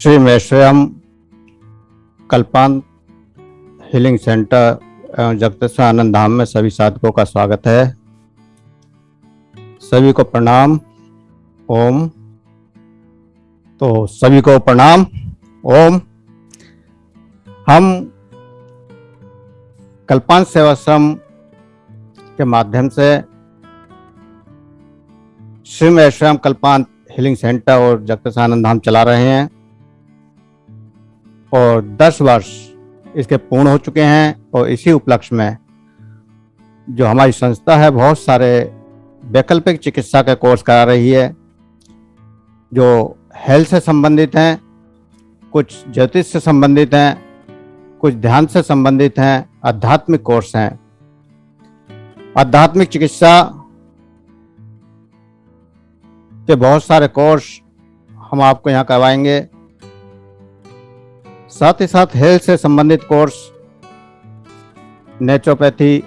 Shri मेश्वरम कल्पांत healing centre एवं जगतेश्वर आनंद धाम में सभी साधकों का स्वागत है। सभी को प्रणाम। ओम। तो सभी को प्रणाम। ओम। हम कल्पांत सेवाश्रम के माध्यम से श्री मेश्वरम कल्पांत हीलिंग सेंटर और जगतेश्वर आनंद धाम चला रहे हैं और 10 वर्ष इसके पूर्ण हो चुके हैं। और इसी उपलक्ष्य में जो हमारी संस्था है बहुत सारे वैकल्पिक चिकित्सा के कोर्स करा रही है, जो हेल्थ से संबंधित हैं, कुछ ज्योतिष से संबंधित हैं, कुछ ध्यान से संबंधित हैं, आध्यात्मिक कोर्स हैं। आध्यात्मिक चिकित्सा के बहुत सारे कोर्स हम आपको यहाँ करवाएंगे। साथ ही साथ हेल्थ से संबंधित कोर्स, नेचुरोपैथी,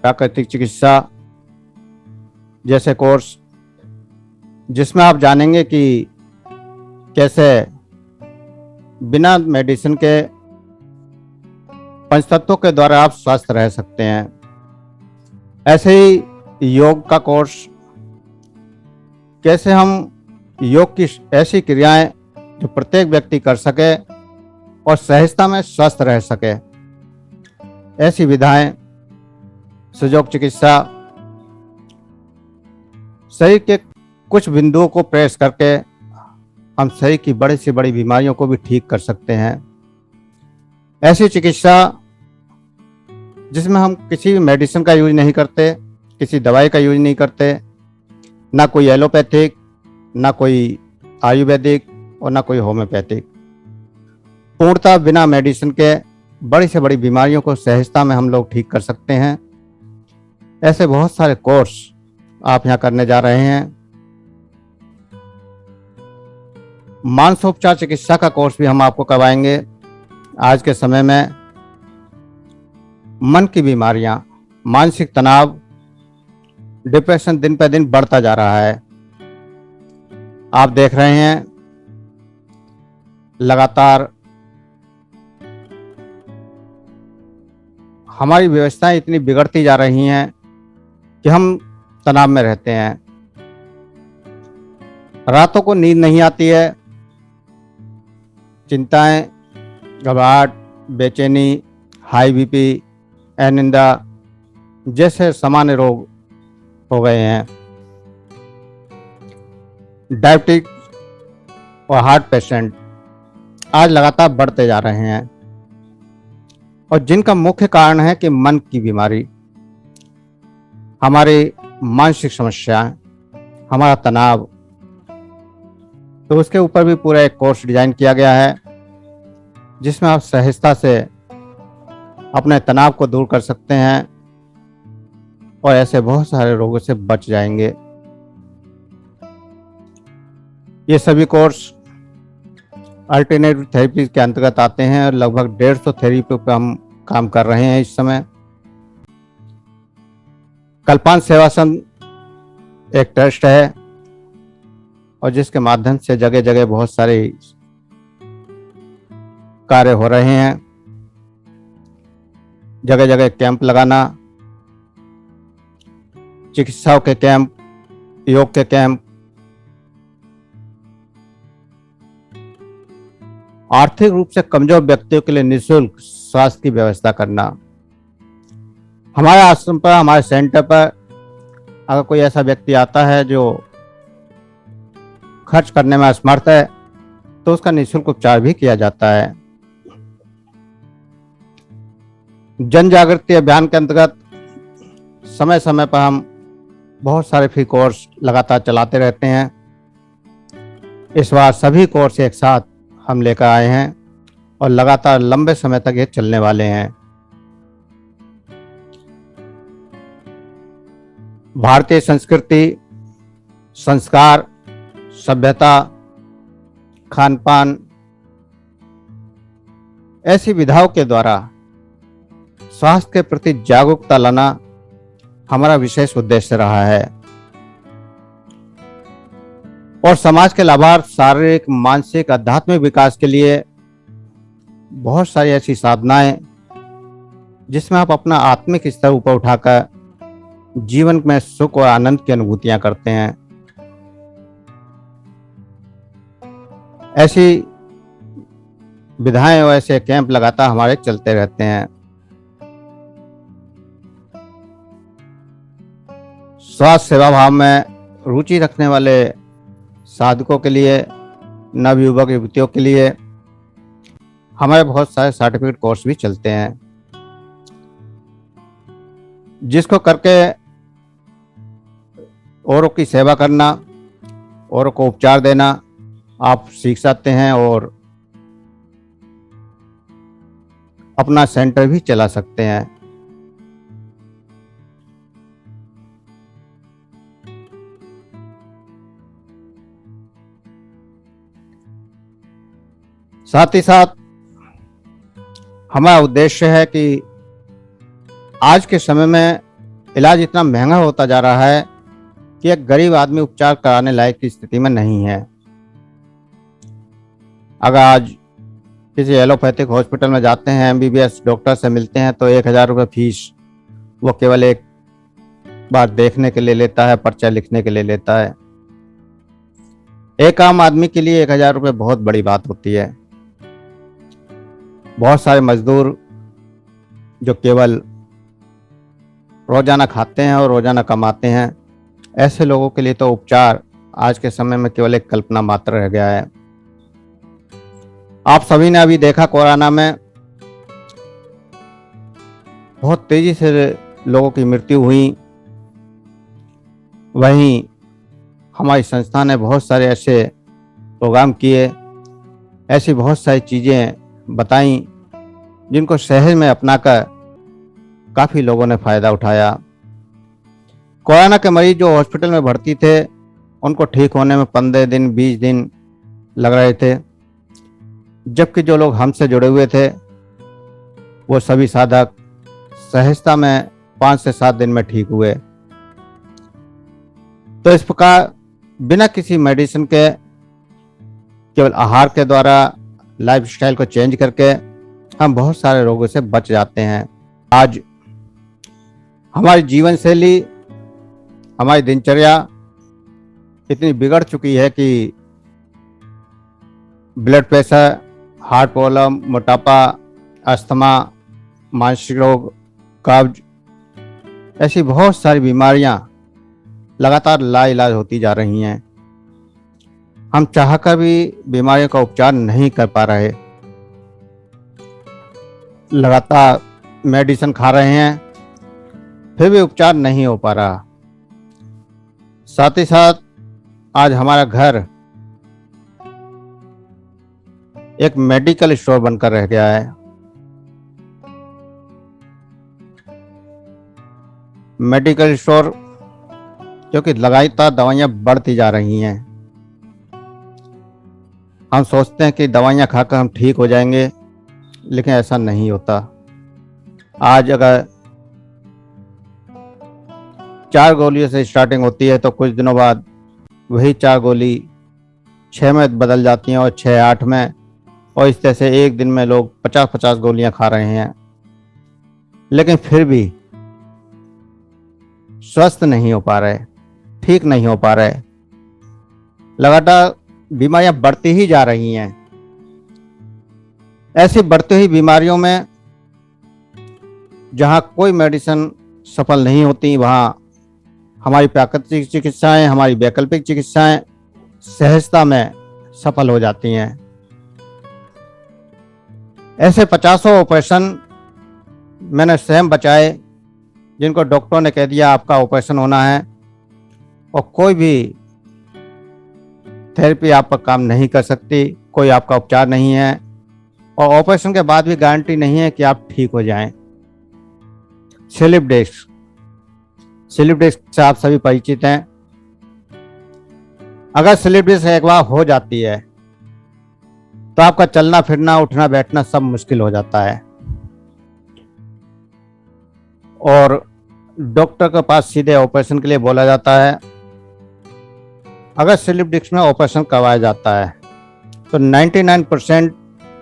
प्राकृतिक चिकित्सा जैसे कोर्स, जिसमें आप जानेंगे कि कैसे बिना मेडिसिन के पंचतत्वों के द्वारा आप स्वस्थ रह सकते हैं। ऐसे ही योग का कोर्स, कैसे हम योग की ऐसी क्रियाएं जो प्रत्येक व्यक्ति कर सके और सहजता में स्वस्थ रह सके, ऐसी विधाएं, सुयोग चिकित्सा, शरीर के कुछ बिंदुओं को प्रेस करके हम शरीर की बड़ी से बड़ी बीमारियों को भी ठीक कर सकते हैं। ऐसी चिकित्सा जिसमें हम किसी भी मेडिसिन का यूज नहीं करते, किसी दवाई का यूज नहीं करते, ना कोई एलोपैथिक, ना कोई आयुर्वेदिक और ना कोई होम्योपैथिक, पूर्णतः बिना मेडिसिन के बड़ी से बड़ी बीमारियों को सहजता में हम लोग ठीक कर सकते हैं। ऐसे बहुत सारे कोर्स आप यहाँ करने जा रहे हैं। मानसोपचार चिकित्सा का कोर्स भी हम आपको करवाएंगे। आज के समय में मन की बीमारियां, मानसिक तनाव, डिप्रेशन दिन पर दिन बढ़ता जा रहा है। आप देख रहे हैं लगातार हमारी व्यवस्थाएं इतनी बिगड़ती जा रही हैं कि हम तनाव में रहते हैं। रातों को नींद नहीं आती है। चिंताएं, घबराहट, बेचैनी, हाई बीपी, अनिंदा जैसे सामान्य रोग हो गए हैं। डायबिटिक और हार्ट पेशेंट आज लगातार बढ़ते जा रहे हैं और जिनका मुख्य कारण है कि मन की बीमारी, हमारी मानसिक समस्याएं, हमारा तनाव। तो उसके ऊपर भी पूरा एक कोर्स डिजाइन किया गया है जिसमें आप सहजता से अपने तनाव को दूर कर सकते हैं और ऐसे बहुत सारे रोगों से बच जाएंगे। ये सभी कोर्स अल्टरनेटिव थेरेपी के अंतर्गत आते हैं और लगभग 150 थेरेपी पर हम काम कर रहे हैं इस समय। कल्पांत सेवाश्रम एक ट्रस्ट है और जिसके माध्यम से जगह जगह बहुत सारे कार्य हो रहे हैं। जगह जगह कैंप लगाना, चिकित्साओं के कैंप, योग के कैंप, आर्थिक रूप से कमजोर व्यक्तियों के लिए निःशुल्क स्वास्थ्य की व्यवस्था करना। हमारे आश्रम पर, हमारे सेंटर पर अगर कोई ऐसा व्यक्ति आता है जो खर्च करने में असमर्थ है तो उसका निःशुल्क उपचार भी किया जाता है। जन जागृति अभियान के अंतर्गत समय समय पर हम बहुत सारे फ्री कोर्स लगातार चलाते रहते हैं। इस बार सभी कोर्स एक साथ हम लेकर आए हैं और लगातार लंबे समय तक ये चलने वाले हैं। भारतीय संस्कृति, संस्कार, सभ्यता, खान पान, ऐसी विधाओं के द्वारा स्वास्थ्य के प्रति जागरूकता लाना हमारा विशेष उद्देश्य रहा है। और समाज के लाभार्थ शारीरिक, मानसिक, आध्यात्मिक विकास के लिए बहुत सारी ऐसी साधनाएं जिसमें आप अपना आत्मिक स्तर ऊपर उठाकर जीवन में सुख और आनंद की अनुभूतियां करते हैं। ऐसी विधाएं और ऐसे कैंप लगातार हमारे चलते रहते हैं। स्वास्थ्य सेवा भाव में रुचि रखने वाले साधकों के लिए, नवयुवक युवतियों के लिए हमारे बहुत सारे सर्टिफिकेट कोर्स भी चलते हैं, जिसको करके औरों की सेवा करना, औरों को उपचार देना आप सीख सकते हैं और अपना सेंटर भी चला सकते हैं। साथ ही साथ हमारा उद्देश्य है कि आज के समय में इलाज इतना महंगा होता जा रहा है कि एक गरीब आदमी उपचार कराने लायक की स्थिति में नहीं है। अगर आज किसी एलोपैथिक हॉस्पिटल में जाते हैं, एमबीबीएस डॉक्टर से मिलते हैं तो 1,000 रुपये फीस वो केवल एक बार देखने के लिए लेता है, पर्चा लिखने के लिए लेता है। एक आम आदमी के लिए 1,000 रुपये बहुत बड़ी बात होती है। बहुत सारे मजदूर जो केवल रोजाना खाते हैं और रोजाना कमाते हैं, ऐसे लोगों के लिए तो उपचार आज के समय में केवल एक कल्पना मात्र रह गया है। आप सभी ने अभी देखा कोरोना में बहुत तेजी से लोगों की मृत्यु हुई। वहीं हमारी संस्था ने बहुत सारे ऐसे प्रोग्राम किए, ऐसी बहुत सारी चीज़ें बताई जिनको शहर में अपनाकर काफ़ी लोगों ने फ़ायदा उठाया। कोरोना के मरीज जो हॉस्पिटल में भर्ती थे उनको ठीक होने में 15 दिन 20 दिन लग रहे थे, जबकि जो लोग हमसे जुड़े हुए थे वो सभी साधक सहजता में 5 से 7 दिन में ठीक हुए। तो इस प्रकार बिना किसी मेडिसिन के, केवल आहार के द्वारा, लाइफस्टाइल को चेंज करके हम बहुत सारे रोगों से बच जाते हैं। आज हमारी जीवन शैली, हमारी दिनचर्या इतनी बिगड़ चुकी है कि ब्लड प्रेशर, हार्ट प्रॉब्लम, मोटापा, अस्थमा, मानसिक रोग, कब्ज, ऐसी बहुत सारी बीमारियां लगातार लाइलाज होती जा रही हैं। हम चाहकर भी बीमारियों का उपचार नहीं कर पा रहे, लगातार मेडिसिन खा रहे हैं फिर भी उपचार नहीं हो पा रहा। साथ ही साथ आज हमारा घर एक मेडिकल स्टोर बनकर रह गया है। मेडिकल स्टोर क्योंकि लगातार दवाइयां बढ़ती जा रही हैं। हम सोचते हैं कि दवाइयां खाकर हम ठीक हो जाएंगे, लेकिन ऐसा नहीं होता। आज अगर 4 गोलियों से स्टार्टिंग होती है तो कुछ दिनों बाद वही 4 गोली 6 में बदल जाती हैं और 6 8 में, और इस तरह से एक दिन में लोग 50-50 गोलियां खा रहे हैं, लेकिन फिर भी स्वस्थ नहीं हो पा रहे, ठीक नहीं हो पा रहे। लगातार बीमारियां बढ़ती ही जा रही हैं। ऐसी बढ़ती हुई बीमारियों में जहां कोई मेडिसिन सफल नहीं होती, वहां हमारी प्राकृतिक चिकित्साएं, हमारी वैकल्पिक चिकित्साएं सहजता में सफल हो जाती हैं। ऐसे 50 ऑपरेशन मैंने स्वयं बचाए, जिनको डॉक्टरों ने कह दिया आपका ऑपरेशन होना है, और कोई भी थेरेपी आप पर काम नहीं कर सकती, कोई आपका उपचार नहीं है, और ऑपरेशन के बाद भी गारंटी नहीं है कि आप ठीक हो जाएं। स्लिप डिस्क से आप सभी परिचित हैं। अगर स्लिप डिस्क एक बार हो जाती है तो आपका चलना फिरना, उठना बैठना सब मुश्किल हो जाता है, और डॉक्टर के पास सीधे ऑपरेशन के लिए बोला जाता है। अगर स्लिप डिस्क में ऑपरेशन करवाया जाता है तो 99%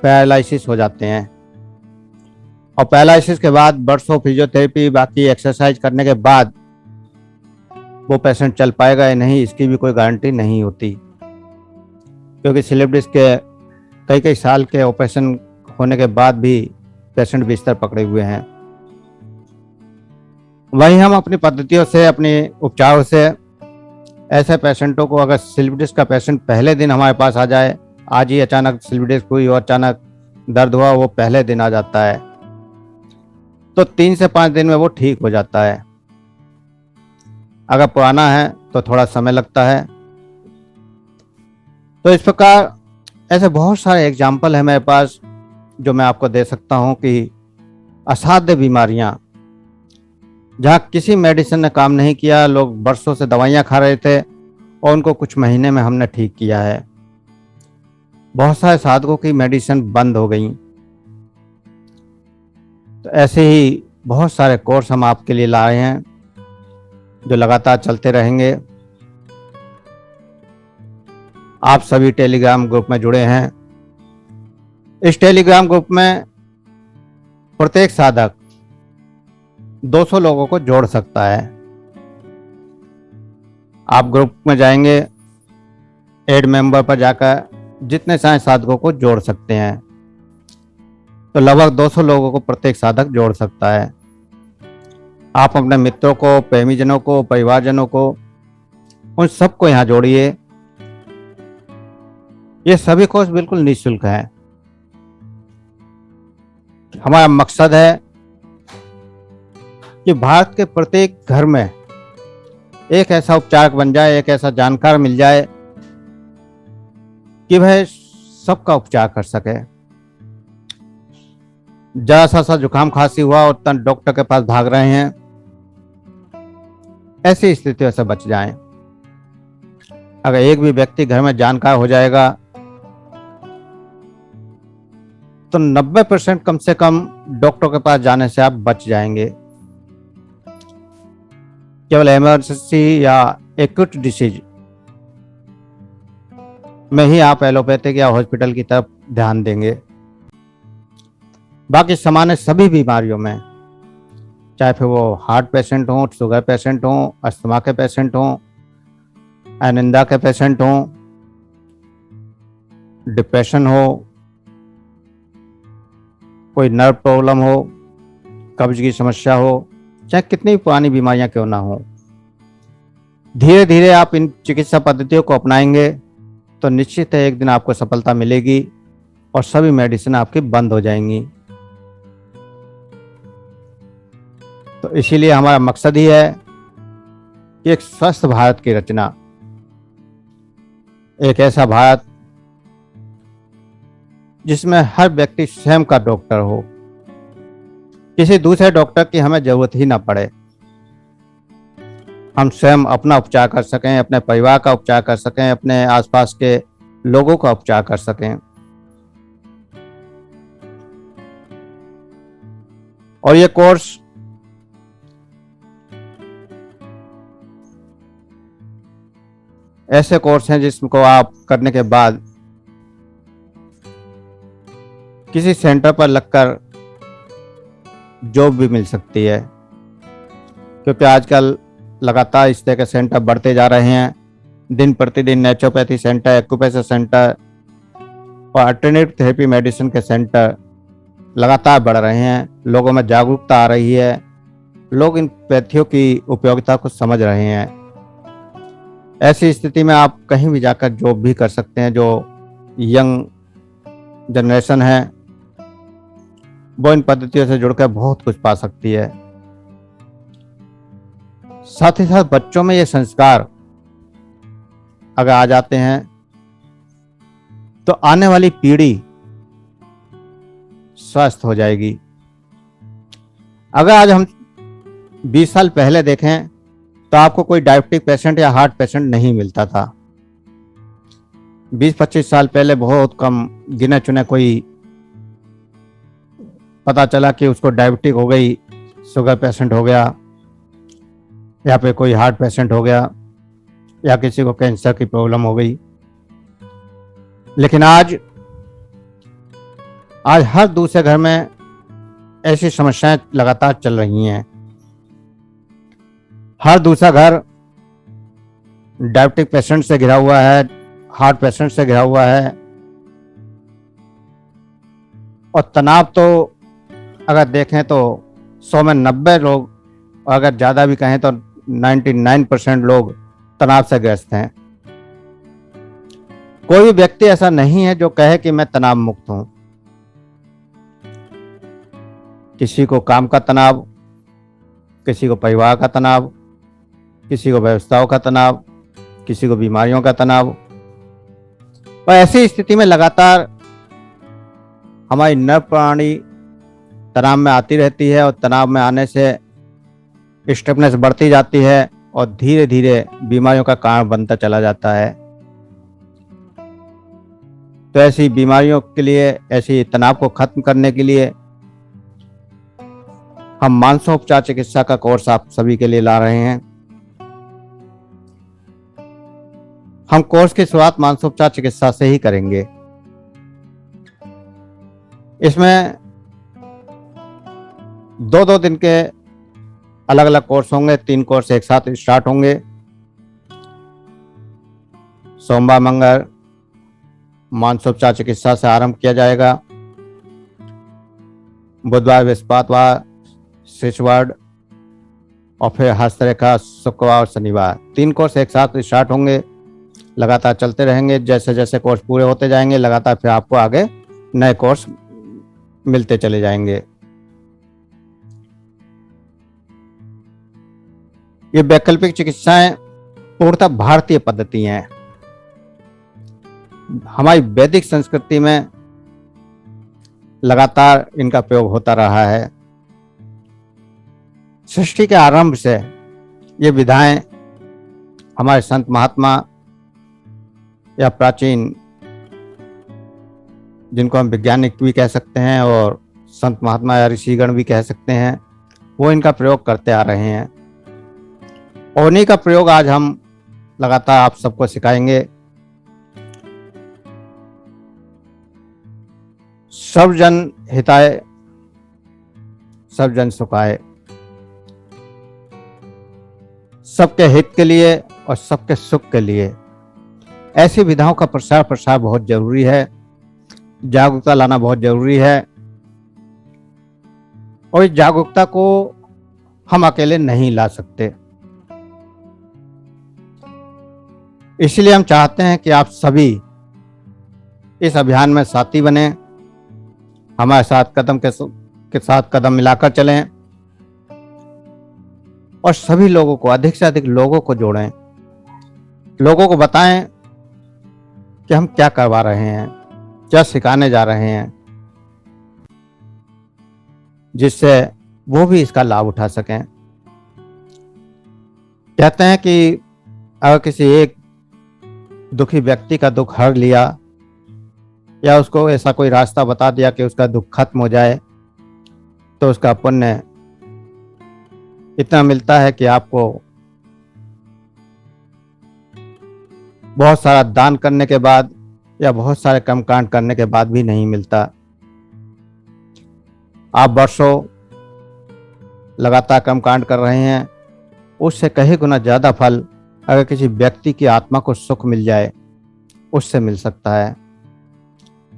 पैरालिसिस हो जाते हैं, और पैरालिसिस के बाद बरसों फिजियोथेरेपी बाकी एक्सरसाइज करने के बाद वो पेशेंट चल पाएगा या नहीं, इसकी भी कोई गारंटी नहीं होती, क्योंकि स्लिप डिस्क के कई कई साल के ऑपरेशन होने के बाद भी पेशेंट बिस्तर पकड़े हुए हैं। वहीं हम अपनी पद्धतियों से, अपने उपचारों से ऐसे पेशेंटों को, अगर स्लिप डिस्क का पेशेंट पहले दिन हमारे पास आ जाए, आज ही अचानक स्लिप डिस्क हुई और अचानक दर्द हुआ, वो पहले दिन आ जाता है तो 3 से 5 दिन में वो ठीक हो जाता है। अगर पुराना है तो थोड़ा समय लगता है। तो इस प्रकार ऐसे बहुत सारे एग्जाम्पल है मेरे पास जो मैं आपको दे सकता हूं कि असाध्य बीमारियां जहां किसी मेडिसिन ने काम नहीं किया, लोग बरसों से दवाइयां खा रहे थे और उनको कुछ महीने में हमने ठीक किया है। बहुत सारे साधकों की मेडिसिन बंद हो गई। तो ऐसे ही बहुत सारे कोर्स हम आपके लिए ला रहे हैं जो लगातार चलते रहेंगे। आप सभी टेलीग्राम ग्रुप में जुड़े हैं। इस टेलीग्राम ग्रुप में प्रत्येक साधक 200 लोगों को जोड़ सकता है। आप ग्रुप में जाएंगे, ऐड मेंबर पर जाकर जितने चाहे साधकों को जोड़ सकते हैं, तो लगभग 200 लोगों को प्रत्येक साधक जोड़ सकता है। आप अपने मित्रों को, प्रेमीजनों को, परिवारजनों को, उन सबको यहाँ जोड़िए। ये सभी कोर्स बिल्कुल निःशुल्क है। हमारा मकसद है कि भारत के प्रत्येक घर में एक ऐसा उपचारक बन जाए, एक ऐसा जानकार मिल जाए कि वह सबका उपचार कर सके। जरा सा जुकाम खांसी हुआ और तुरंत डॉक्टर के पास भाग रहे हैं, ऐसी स्थितियों से बच जाएं। अगर एक भी व्यक्ति घर में जानकार हो जाएगा तो 90% कम से कम डॉक्टर के पास जाने से आप बच जाएंगे। केवल इमरजेंसी या एक्यूट डिसीज में ही आप एलोपैथिक या हॉस्पिटल की तरफ ध्यान देंगे। बाकी सामान्य सभी बीमारियों में, चाहे फिर वो हार्ट पेशेंट हो, शुगर पेशेंट हो, अस्थमा के पेशेंट हो, अनिंदा के पेशेंट हो, डिप्रेशन हो, कोई नर्व प्रॉब्लम हो, कब्ज की समस्या हो, चाहे कितनी भी पुरानी बीमारियां क्यों ना हो, धीरे धीरे आप इन चिकित्सा पद्धतियों को अपनाएंगे तो निश्चित है एक दिन आपको सफलता मिलेगी और सभी मेडिसिन आपकी बंद हो जाएंगी। तो इसीलिए हमारा मकसद ही है कि एक स्वस्थ भारत की रचना, एक ऐसा भारत जिसमें हर व्यक्ति स्वयं का डॉक्टर हो, किसी दूसरे डॉक्टर की हमें जरूरत ही ना पड़े। हम स्वयं अपना उपचार कर सकें, अपने परिवार का उपचार कर सकें, अपने आसपास के लोगों का उपचार कर सकें। और ये कोर्स ऐसे कोर्स हैं जिसको आप करने के बाद किसी सेंटर पर लगकर जॉब भी मिल सकती है, क्योंकि आजकल लगातार इस तरह के सेंटर बढ़ते जा रहे हैं। दिन प्रतिदिन नेचुरोपैथी सेंटर, एक्यूप्रेशर सेंटर और अल्टरनेटिव थेरेपी मेडिसिन के सेंटर लगातार बढ़ रहे हैं। लोगों में जागरूकता आ रही है, लोग इन पैथियों की उपयोगिता को समझ रहे हैं। ऐसी स्थिति में आप कहीं भी जाकर जॉब भी कर सकते हैं। जो यंग जनरेशन है वो इन पद्धतियों से जुड़कर बहुत कुछ पा सकती है। साथ ही साथ बच्चों में ये संस्कार अगर आ जाते हैं तो आने वाली पीढ़ी स्वस्थ हो जाएगी। अगर आज हम 20 साल पहले देखें तो आपको कोई डायबिटिक पेशेंट या हार्ट पेशेंट नहीं मिलता था। 20-25 साल पहले बहुत कम गिने चुने कोई पता चला कि उसको डायबिटिक हो गई, शुगर पेशेंट हो गया या फिर कोई हार्ट पेशेंट हो गया। या किसी को कैंसर की प्रॉब्लम हो गई। लेकिन आज हर दूसरे घर में ऐसी समस्याएं लगातार चल रही हैं। हर दूसरा घर डायबिटिक पेशेंट से घिरा हुआ है, हार्ट पेशेंट से घिरा हुआ है। और तनाव तो अगर देखें तो 100 में 90 लोग, और अगर ज़्यादा भी कहें तो 99% लोग तनाव से ग्रस्त हैं। कोई भी व्यक्ति ऐसा नहीं है जो कहे कि मैं तनाव मुक्त हूं। किसी को काम का तनाव, किसी को परिवार का तनाव, किसी को व्यवस्थाओं का तनाव, किसी को बीमारियों का तनाव। और ऐसी स्थिति में लगातार हमारी नर प्रणाली तनाव में आती रहती है, और तनाव में आने से स्ट्रेसनेस बढ़ती जाती है और धीरे धीरे बीमारियों का कारण बनता चला जाता है। तो ऐसी बीमारियों के लिए, ऐसी तनाव को खत्म करने के लिए हम मानसोपचार चिकित्सा का कोर्स आप सभी के लिए ला रहे हैं। हम कोर्स की शुरुआत मानसोपचार चिकित्सा से ही करेंगे। इसमें 2-2 दिन के अलग अलग कोर्स होंगे। 3 कोर्स एक साथ स्टार्ट होंगे। सोमवार मंगल मानसोपचार चिकित्सा से आरंभ किया जाएगा। बुधवार बृहस्पतिवार स्विचवर्ड, और फिर हस्तरेखा शुक्रवार और शनिवार। 3 कोर्स एक साथ स्टार्ट होंगे, लगातार चलते रहेंगे। जैसे जैसे कोर्स पूरे होते जाएंगे लगातार फिर आपको आगे नए कोर्स मिलते चले जाएंगे। ये वैकल्पिक चिकित्साएं पूर्णतः भारतीय पद्धति हैं। हमारी वैदिक संस्कृति में लगातार इनका प्रयोग होता रहा है। सृष्टि के आरंभ से ये विधाएं हमारे संत महात्मा या प्राचीन, जिनको हम वैज्ञानिक भी कह सकते हैं और संत महात्मा या ऋषिगण भी कह सकते हैं, वो इनका प्रयोग करते आ रहे हैं। और उन्हीं का प्रयोग आज हम लगातार आप सबको सिखाएंगे। सब जन हिताय सब जन सुखाय, सबके हित के लिए और सबके सुख के लिए ऐसी विधाओं का प्रसार बहुत जरूरी है। जागरूकता लाना बहुत जरूरी है, और इस जागरूकता को हम अकेले नहीं ला सकते। इसलिए हम चाहते हैं कि आप सभी इस अभियान में साथी बने, हमारे साथ कदम के साथ कदम मिलाकर चलें, और सभी लोगों को, अधिक से अधिक लोगों को जोड़ें। लोगों को बताएं कि हम क्या करवा रहे हैं, क्या सिखाने जा रहे हैं, जिससे वो भी इसका लाभ उठा सकें। कहते हैं कि अगर किसी एक दुखी व्यक्ति का दुख हर लिया, या उसको ऐसा कोई रास्ता बता दिया कि उसका दुख खत्म हो जाए, तो उसका पुण्य इतना मिलता है कि आपको बहुत सारा दान करने के बाद या बहुत सारे कर्मकांड करने के बाद भी नहीं मिलता। आप वर्षों लगातार कर्मकांड कर रहे हैं, उससे कहीं गुना ज्यादा फल अगर किसी व्यक्ति की आत्मा को सुख मिल जाए, उससे मिल सकता है।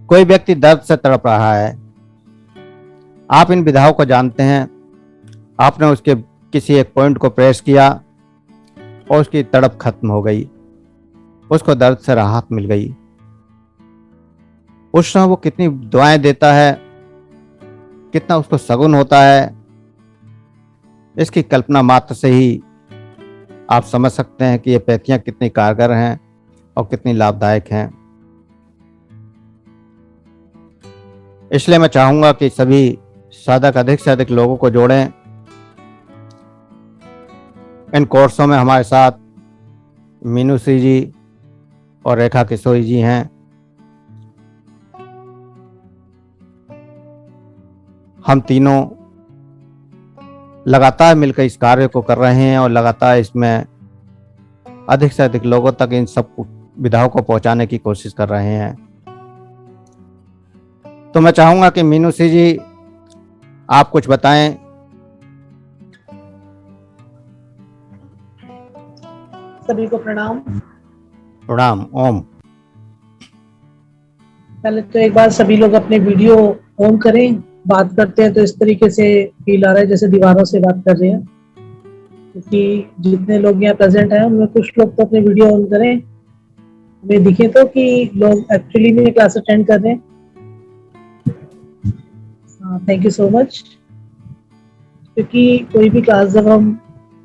कोई व्यक्ति दर्द से तड़प रहा है, आप इन विधाओं को जानते हैं, आपने उसके किसी एक पॉइंट को प्रेस किया और उसकी तड़प खत्म हो गई, उसको दर्द से राहत मिल गई। उस समय वो कितनी दुआएं देता है, कितना उसको सगुन होता है, इसकी कल्पना मात्र से ही आप समझ सकते हैं कि ये पैथियां कितनी कारगर हैं और कितनी लाभदायक हैं। इसलिए मैं चाहूंगा कि सभी साधक अधिक से अधिक लोगों को जोड़ें। इन कोर्सों में हमारे साथ मीनू श्री जी और रेखा किशोरी जी हैं। हम तीनों लगातार मिलकर इस कार्य को कर रहे हैं और लगातार इसमें अधिक से अधिक लोगों तक इन सब विधाओं को पहुंचाने की कोशिश कर रहे हैं। तो मैं चाहूंगा कि मीनूषी जी आप कुछ बताएं। सभी को प्रणाम। प्रणाम। ओम। पहले तो एक बार सभी लोग अपने वीडियो ऑन करें। बात करते हैं तो इस तरीके से फील आ रहा है जैसे दीवारों से बात कर रहे हैं, क्योंकि जितने लोग यहाँ प्रेजेंट हैं उनमें कुछ लोग तो अपने वीडियो ऑन करें, हमें दिखे तो कि लोग एक्चुअली में क्लास अटेंड कर रहे हैं। Thank you so much. क्योंकि कोई भी क्लास जब हम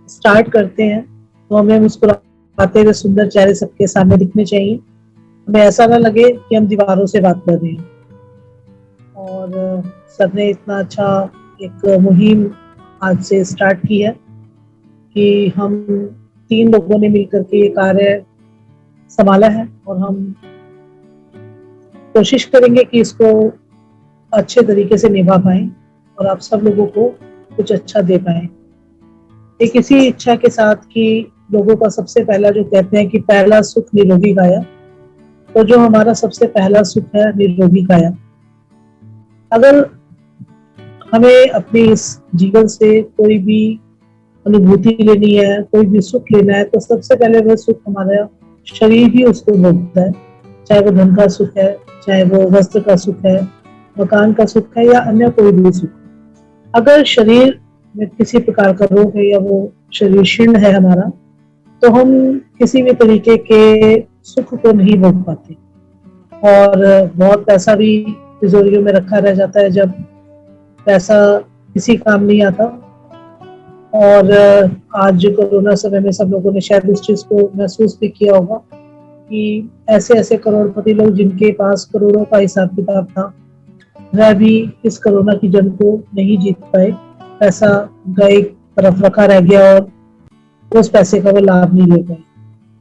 स्टार्ट करते हैं तो हमें मुस्कुराते हुए सुंदर चेहरे सबके सामने दिखने चाहिए। हमें ऐसा ना लगे कि हम दीवारों से बात कर रहे हैं। और सर ने इतना अच्छा एक मुहिम आज से स्टार्ट की है कि हम 3 लोगों ने मिलकर के ये कार्य संभाला है, और हम कोशिश करेंगे कि इसको अच्छे तरीके से निभा पाए और आप सब लोगों को कुछ अच्छा दे पाए। एक इसी इच्छा के साथ कि लोगों का सबसे पहला जो कहते हैं कि पहला सुख निरोगी काया, तो जो हमारा सबसे पहला सुख है निरोगी काया, अगर हमें अपने इस जीवन से कोई भी अनुभूति लेनी है, कोई भी सुख लेना है, तो सबसे पहले वह सुख हमारा शरीर ही उसको भोगता है। चाहे वो धन का सुख है, चाहे वो वस्त्र का सुख है, मकान का सुख है, या अन्य कोई भी सुख। अगर शरीर में किसी प्रकार का रोग है या वो शरीर क्षीण है हमारा, तो हम किसी भी तरीके के सुख को नहीं भोग पाते, और बहुत पैसा भी तिजोरियों में रखा रह जाता है जब पैसा किसी काम नहीं आता। और आज कोरोना समय में सब लोगों ने शायद इस चीज को महसूस भी किया होगा कि ऐसे ऐसे करोड़पति लोग जिनके पास करोड़ों का हिसाब किताब था, वह भी इस कोरोना की जंग को नहीं जीत पाए। पैसा उनका एक तरफ रखा रह गया और उस पैसे का वो लाभ नहीं ले पाए।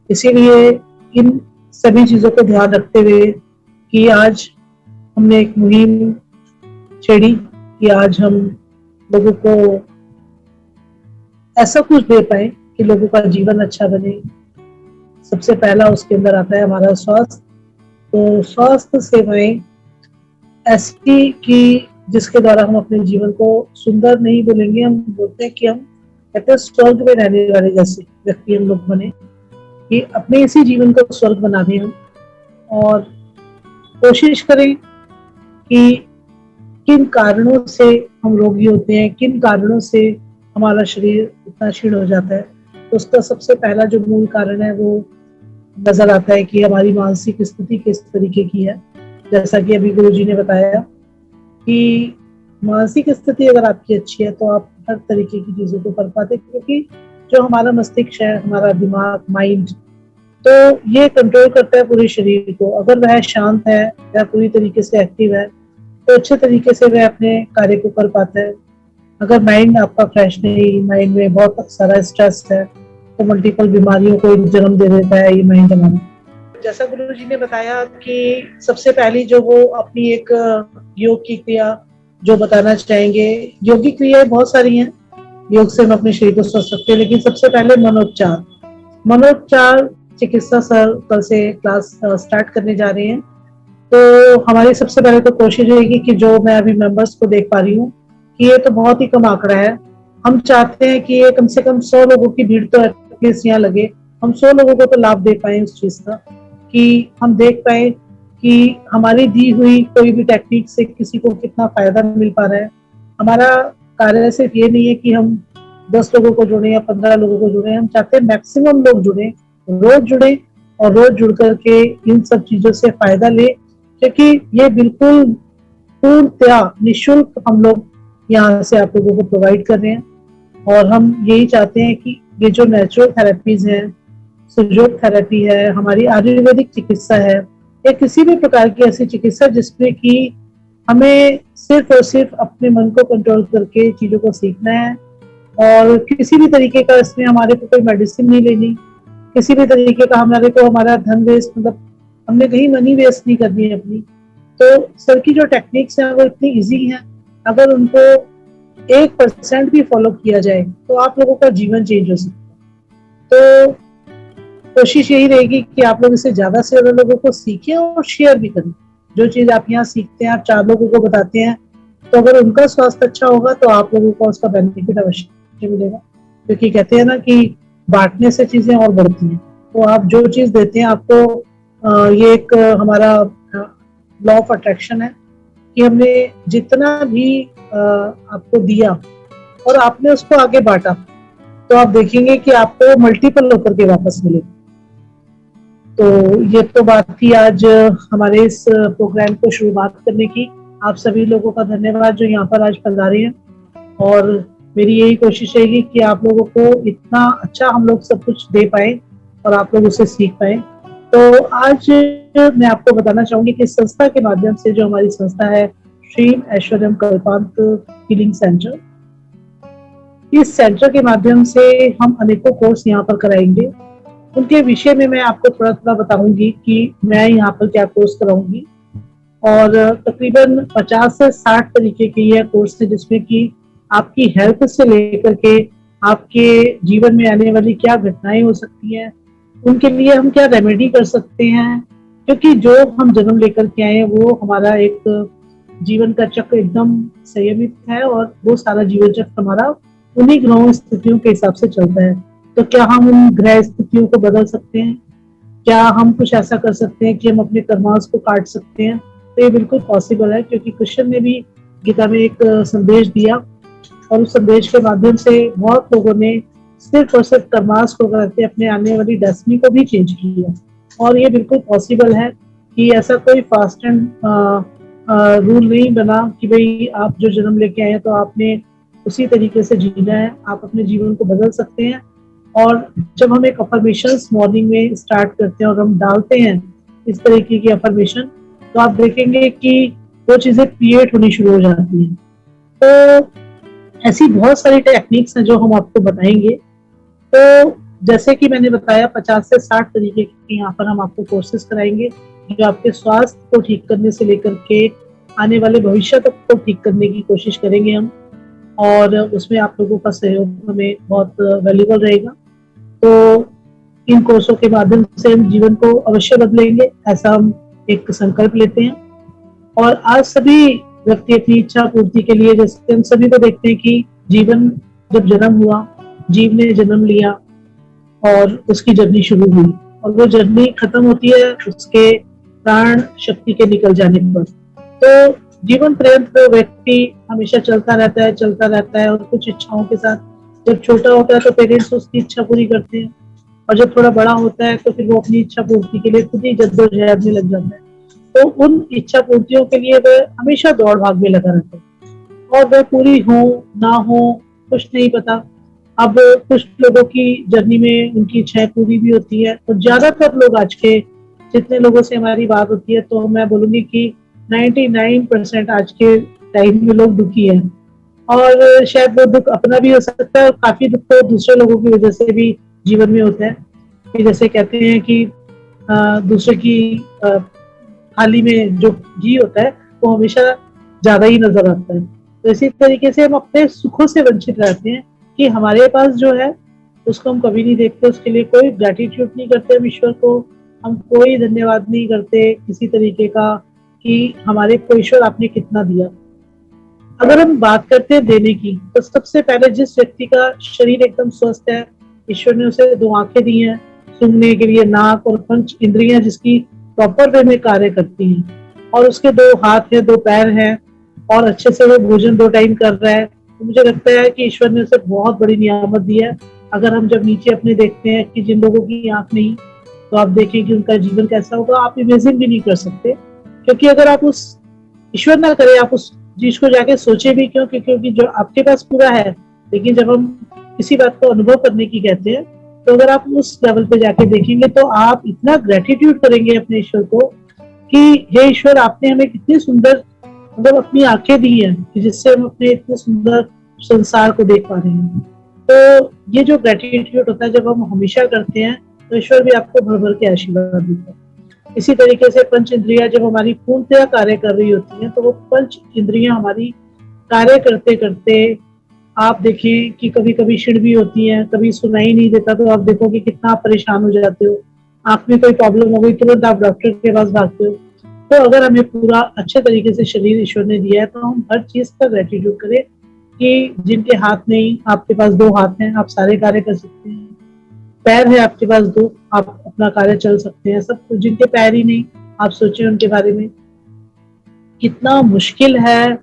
इसीलिए इन सभी चीजों को ध्यान रखते हुए कि आज हमने एक मुहिम छेड़ी कि आज हम लोगों को ऐसा कुछ दे पाए कि लोगों का जीवन अच्छा बने। सबसे पहला उसके अंदर आता है हमारा स्वास्थ्य। तो स्वास्थ्य सेवाएं ऐसी कि जिसके द्वारा हम अपने जीवन को सुंदर नहीं बोलेंगे, हम बोलते हैं कि हम कहते हैं स्वर्ग में रहने वाले जैसे व्यक्ति हम लोग बने, कि अपने इसी जीवन को स्वर्ग बना दें हम, और कोशिश करें कि किन कारणों से हम रोगी होते हैं, किन कारणों से हमारा शरीर इतना क्षीण हो जाता है। तो उसका सबसे पहला जो मूल कारण है वो नजर आता है कि हमारी मानसिक स्थिति किस तरीके की है। जैसा कि अभी गुरुजी ने बताया कि मानसिक स्थिति अगर आपकी अच्छी है तो आप हर तरीके की चीजों को कर पाते, क्योंकि जो हमारा मस्तिष्क है, हमारा दिमाग, माइंड, तो ये कंट्रोल करता है पूरे शरीर को। अगर वह शांत है या पूरी तरीके से एक्टिव है तो अच्छे तरीके से वह अपने कार्य को कर पाता है। अगर माइंड आपका फ्रेश नहीं, माइंड में बहुत सारा स्ट्रेस है, तो मल्टीपल बीमारियों को जन्म दे देता है ये माइंड हमारा। जैसा गुरु जी ने बताया कि सबसे पहली जो वो अपनी एक योग की क्रिया जो बताना चाहेंगे। योगिक क्रियाएं बहुत सारी हैं, योग से हम अपने शरीर को स्वस्थ रखते हैं, लेकिन सबसे पहले मनोपचार। मनोपचार चिकित्सा सर कल से क्लास स्टार्ट करने जा रहे हैं। तो हमारी सबसे पहले तो कोशिश रहेगी कि जो मैं अभी मेंबर्स को देख पा रही हूँ कि ये तो बहुत ही कम आंकड़ा है। हम चाहते हैं कि ये कम से कम 100 लोगों की भीड़ तो एटलीस्ट यहाँ लगे, हम 100 लोगों को तो लाभ दे पाए उस चीज का, कि हम देख पाए कि हमारी दी हुई कोई भी टेक्निक से किसी को कितना फायदा मिल पा रहा है। हमारा कार्य सिर्फ ये नहीं है कि हम 10 लोगों को जुड़े या 15 लोगों को जुड़े, हम चाहते हैं मैक्सिमम लोग जुड़े, रोज जुड़े, और रोज जुड़ करके इन सब चीजों से फायदा ले, क्योंकि ये बिल्कुल पूर्णतया निःशुल्क हम लोग यहाँ से आप लोगों को प्रोवाइड कर रहे हैं। और हम यही चाहते हैं कि ये जो नेचुरल थेरेपीज हैं, सुयोग थेरेपी है, हमारी आयुर्वेदिक चिकित्सा है, या किसी भी प्रकार की ऐसी चिकित्सा जिसमें कि हमें सिर्फ और सिर्फ अपने मन को कंट्रोल करके चीजों को सीखना है, और किसी भी तरीके का इसमें हमारे को कोई मेडिसिन नहीं लेनी, किसी भी तरीके का हमारे को हमारा धन वेस्ट, मतलब हमने कहीं मनी वेस्ट नहीं करनी है अपनी। तो सर की जो टेक्निक्स हैं वो इतनी इजी हैं, अगर उनको 1% भी फॉलो किया जाए तो आप लोगों का जीवन चेंज हो सकता है। तो कोशिश यही रहेगी कि आप लोग इसे ज्यादा से ज्यादा लोगों को सीखें और शेयर भी करें। जो चीज आप यहाँ सीखते हैं आप 4 लोगों को बताते हैं, तो अगर उनका स्वास्थ्य अच्छा होगा तो आप लोगों को उसका बेनिफिट अवश्य मिलेगा। क्योंकि कहते हैं ना कि बांटने से चीजें और बढ़ती हैं। तो आप जो चीज देते हैं आपको ये एक हमारा लॉ ऑफ अट्रैक्शन है कि हमने जितना भी आपको दिया और आपने उसको आगे बांटा, तो आप देखेंगे कि आपको मल्टीपल होकर के वापस मिलेगा। तो ये तो बात थी आज हमारे इस प्रोग्राम को शुरुआत करने की। आप सभी लोगों का धन्यवाद जो यहाँ पर आज पधारे हैं, और मेरी यही कोशिश रहेगी कि आप लोगों को इतना अच्छा हम लोग सब कुछ दे पाए और आप लोग उसे सीख पाए। तो आज मैं आपको बताना चाहूंगी कि इस संस्था के माध्यम से, जो हमारी संस्था है श्री ऐश्वर्यम कल्पांत हीलिंग सेंटर, इस सेंटर के माध्यम से हम अनेकों कोर्स यहाँ पर कराएंगे। उनके विषय में मैं आपको थोड़ा थोड़ा बताऊंगी कि मैं यहाँ पर क्या कोर्स कराऊंगी। और तकरीबन 50 से 60 तरीके के यह कोर्स है, जिसमें कि आपकी हेल्थ से लेकर के आपके जीवन में आने वाली क्या घटनाएं हो सकती हैं, उनके लिए हम क्या रेमेडी कर सकते हैं। क्योंकि जो हम जन्म लेकर के आए वो हमारा एक जीवन का चक्र एकदम संयमित है, और वो सारा जीवन चक्र हमारा उन्हीं ग्रहों स्थितियों के हिसाब से चलता है। तो क्या हम उन ग्रह स्थितियों को बदल सकते हैं? क्या हम कुछ ऐसा कर सकते हैं कि हम अपने कर्मांश को काट सकते हैं? तो ये बिल्कुल पॉसिबल है, क्योंकि कृष्ण ने भी गीता में एक संदेश दिया, और उस संदेश के माध्यम से बहुत लोगों ने सिर्फ और सिर्फ कर्मांश को करके अपने आने वाली डेस्टिनी को भी चेंज किया। और ये बिल्कुल पॉसिबल है कि ऐसा कोई फास्ट एंड रूल नहीं बना कि भाई आप जो जन्म लेके आए हैं तो आपने उसी तरीके से जीना है। आप अपने जीवन को बदल सकते हैं। और जब हम एक अफर्मेशंस मॉर्निंग में स्टार्ट करते हैं और हम डालते हैं इस तरीके की अफर्मेशन, तो आप देखेंगे कि वो चीजें क्रिएट होनी शुरू हो जाती हैं। तो ऐसी बहुत सारी टेक्निक्स हैं जो हम आपको बताएंगे। तो जैसे कि मैंने बताया 50 से 60 तरीके के यहाँ पर हम आपको कोर्सेज कराएंगे, जो आपके स्वास्थ्य को ठीक करने से लेकर के आने वाले भविष्य तक को ठीक करने की कोशिश करेंगे हम। और उसमें आप लोगों का सहयोग हमें बहुत वैल्यूबल रहेगा। तो इन कोर्सों के माध्यम से हम जीवन को अवश्य बदलेंगे, ऐसा हम एक संकल्प लेते हैं। और आज सभी व्यक्ति अपनी इच्छा पूर्ति के लिए, जैसे हम सभी को देखते हैं कि जीवन जब जन्म हुआ, जीव ने जन्म लिया और उसकी जर्नी शुरू हुई, और वो जर्नी खत्म होती है उसके प्राण शक्ति के निकल जाने पर। तो जीवन पर्यंत वो व्यक्ति हमेशा चलता रहता है, और कुछ इच्छाओं के साथ। जब छोटा होता है तो पेरेंट्स उसकी इच्छा पूरी करते हैं, और जब थोड़ा बड़ा होता है तो फिर वो अपनी इच्छा पूर्ति के लिए खुद ही जद्दोजहद में लग जाता है। तो उन इच्छा पूर्तियों के लिए वह हमेशा दौड़ भाग में लगा रहता है, और वह पूरी हो ना हो कुछ नहीं पता। अब कुछ लोगों की जर्नी में उनकी इच्छाएं पूरी भी होती है, और ज्यादातर लोग आज के जितने लोगों से हमारी बात होती है, तो मैं बोलूंगी कि 99% आज के टाइम में लोग दुखी हैं। और शायद वो दुख अपना भी हो सकता है, और काफी दुख तो दूसरे लोगों की वजह से भी जीवन में होता है। कि जैसे कहते हैं कि दूसरे की थाली में जो घी होता है वो हमेशा ज्यादा ही नजर आता है। तो इसी तरीके से हम अपने सुखों से वंचित रहते हैं कि हमारे पास जो है उसको हम कभी नहीं देखते, उसके लिए कोई ग्रेटिट्यूड नहीं करते हम ईश्वर को, हम कोई धन्यवाद नहीं करते किसी तरीके का कि हमारे को ईश्वर आपने कितना दिया। अगर हम बात करते हैं देने की, तो सबसे पहले जिस व्यक्ति का शरीर एकदम स्वस्थ है, ईश्वर ने उसे 2 आंखें दी हैं सुनने के लिए, नाक और 5 इंद्रियां जिसकी प्रॉपर वे में कार्य करती हैं, और उसके 2 हाथ हैं, 2 पैर हैं, और अच्छे से वो भोजन 2 टाइम कर रहा है, तो मुझे लगता है कि ईश्वर ने उसे बहुत बड़ी नियामत दी है। अगर हम जब नीचे अपने देखते हैं कि जिन लोगों की आंख नहीं, तो आप देखें कि उनका जीवन कैसा होगा, आप इमेजिन भी नहीं कर सकते। क्योंकि अगर आप उस ईश्वर ना करे, आप उस चीज को जाके सोचे भी क्यों, क्योंकि जो आपके पास पूरा है, लेकिन जब हम किसी बात को अनुभव करने की कहते हैं, तो अगर आप उस लेवल पे जाके देखेंगे तो आप इतना ग्रेटिट्यूड करेंगे अपने ईश्वर को कि हे ईश्वर, आपने हमें कितनी सुंदर मतलब अपनी आंखें दी हैं कि जिससे हम अपने इतने सुंदर संसार को देख पा रहे हैं। तो ये जो ग्रेटिट्यूड होता है जब हम हमेशा करते हैं, तो ईश्वर भी आपको भर भर के आशीर्वाद देता है। इसी तरीके से 5 इंद्रियां जब हमारी पूर्णतया कार्य कर रही होती हैं, तो वो 5 इंद्रियां हमारी कार्य करते करते आप देखें कि कभी कभी क्षीण भी होती हैं, कभी सुनाई नहीं देता, तो आप देखोगे कितना आप परेशान हो जाते हो। आंख में कोई प्रॉब्लम हो गई तुरंत आप डॉक्टर के पास भागते हो। तो अगर हमें पूरा अच्छे तरीके से शरीर ईश्वर ने दिया है तो हम हर चीज का ग्रेटिट्यूड करें कि जिनके हाथ नहीं, आपके पास 2 हाथ हैं, आप सारे कार्य कर सकते हैं। पैर है आपके पास 2, आप अपना कार्य चल सकते हैं। सब कुछ जिनके पैर ही नहीं, आप सोचें उनके बारे में कितना मुश्किल है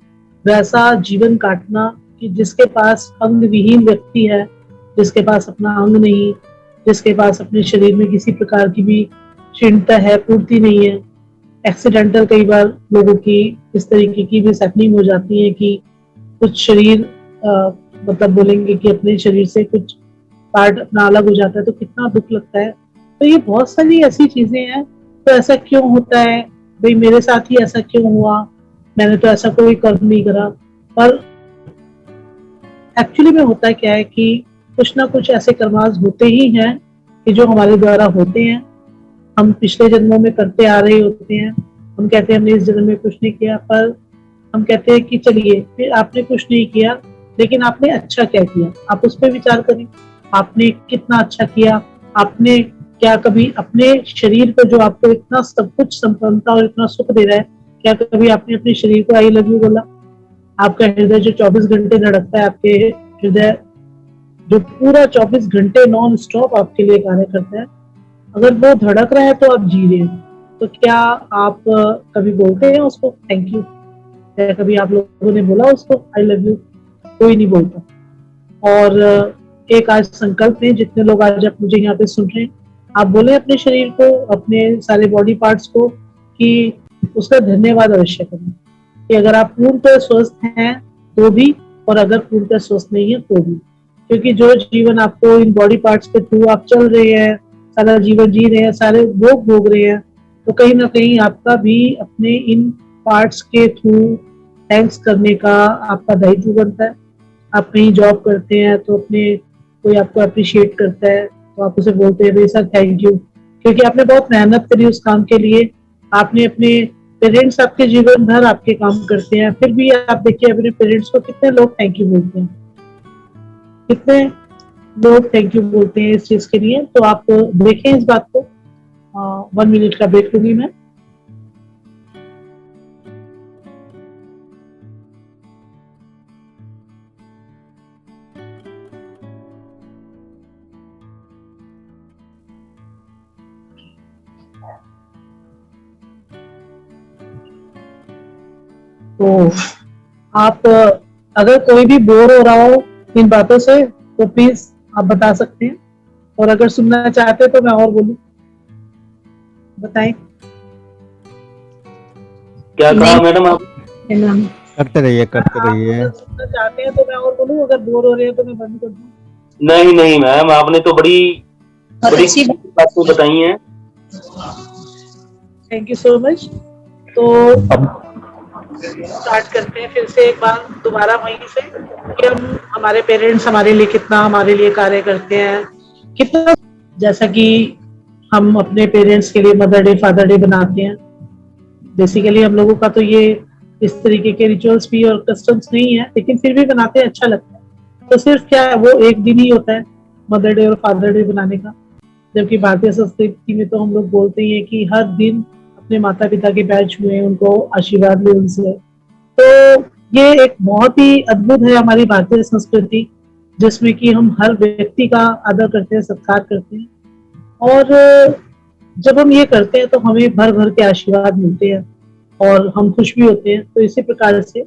वैसा जीवन काटना कि जिसके पास अंग विहीन व्यक्ति है, जिसके पास अपना अंग नहीं, जिसके पास अपने शरीर में किसी प्रकार की भी क्षीणता है, पूर्ति नहीं है। एक्सीडेंटल कई बार लोगों की इस तरीके की भी सेटनिंग हो जाती है कि कुछ शरीर मतलब बोलेंगे कि अपने शरीर से कुछ पार्ट अपना अलग हो जाता है, तो कितना दुख लगता है। तो ये बहुत सारी ऐसी चीजें हैं। तो ऐसा क्यों होता है भाई, मेरे साथ ही ऐसा क्यों हुआ, मैंने तो ऐसा कोई कर्म नहीं करा। पर एक्चुअली में होता क्या है कि कुछ ना कुछ ऐसे कर्मास होते ही हैं कि जो हमारे द्वारा होते हैं, हम पिछले जन्मों में करते आ रहे होते हैं। हम कहते हैं हमने इस जन्म में कुछ नहीं किया, पर हम कहते हैं कि चलिए फिर आपने कुछ नहीं किया, लेकिन आपने अच्छा क्या किया, आप उस पर विचार करें। आपने कितना अच्छा किया, आपने क्या कभी अपने शरीर को जो आपको इतना सब कुछ संपन्नता और इतना सुख दे रहा है, क्या कभी आपने अपने शरीर को आई लव यू बोला? आपका हृदय जो 24 घंटे धड़कता है, आपके हृदय जो पूरा 24 घंटे नॉन स्टॉप आपके लिए कार्य करता है, अगर वो धड़क रहा है तो आप जी रहे हैं, तो क्या आप कभी बोलते हैं उसको थैंक यू? क्या कभी आप लोगों ने बोला उसको आई लव यू? कोई नहीं बोलता। और एक आज संकल्प है, जितने लोग आज आप मुझे यहाँ पे सुन रहे हैं, आप बोले अपने शरीर को, अपने सारे बॉडी पार्ट्स को कि उसका धन्यवाद अवश्य करें कि अगर आप पूर्णतः स्वस्थ हैं तो भी, और अगर पूर्णतः स्वस्थ नहीं है तो भी। क्योंकि जो जीवन आपको इन बॉडी पार्ट्स के थ्रू आप चल रहे हैं, सारा जीवन जी रहे हैं, सारे भोग भोग रहे हैं, तो कहीं ना कहीं आपका भी अपने इन पार्ट्स के थ्रू थैंक्स करने का आपका दायित्व बनता है। आप कहीं जॉब करते हैं तो अपने कोई आपको अप्रिशिएट करता है तो आप उसे बोलते हैं भाई सर थैंक यू, क्योंकि आपने बहुत मेहनत करी उस काम के लिए। आपने अपने पेरेंट्स आपके जीवन भर आपके काम करते हैं, फिर भी आप देखिए अपने पेरेंट्स को कितने लोग थैंक यू बोलते हैं, कितने लोग थैंक यू बोलते हैं इस चीज के लिए। तो आप देखें इस बात को। 1 मिनट का ब्रेक लूंगी मैं। तो आप अगर कोई भी बोर हो रहा हो इन बातों से तो प्लीज आप बता सकते हैं, और अगर सुनना चाहते हैं तो मैं और बोलूं, बताएं। क्या कहा मैडम आप? करते रहिए करते रहिए। अगर सुनना चाहते हैं तो मैं और बोलूं, अगर बोर हो रहे हैं तो मैं बंद कर दूं? नहीं नहीं मैम, आपने तो बड़ी अच्छी बातें बताई हैं। Thank you so much. तो स्टार्ट करते हैं फिर से एक बार दोबारा वहीं से कि हम हमारे पेरेंट्स हमारे लिए कितना हमारे लिए कार्य करते हैं, कितना। जैसा कि हम अपने पेरेंट्स के लिए मदर डे फादर डे बनाते हैं, बेसिकली हम लोगों का तो ये इस तरीके के रिचुअल्स भी और कस्टम्स नहीं है, लेकिन फिर भी बनाते हैं, अच्छा लगता है। तो सिर्फ क्या है, वो एक दिन ही होता है मदर डे और फादर डे बनाने का, जबकि भारतीय संस्कृति में तो हम लोग बोलते ही है कि हर दिन अपने माता पिता के पैर छुए, उनको आशीर्वाद ले उनसे। तो ये एक बहुत ही अद्भुत है हमारी भारतीय संस्कृति, जिसमें कि हम हर व्यक्ति का आदर करते हैं, सत्कार करते हैं, और जब हम ये करते हैं तो हमें भर भर के आशीर्वाद मिलते हैं और हम खुश भी होते हैं। तो इसी प्रकार से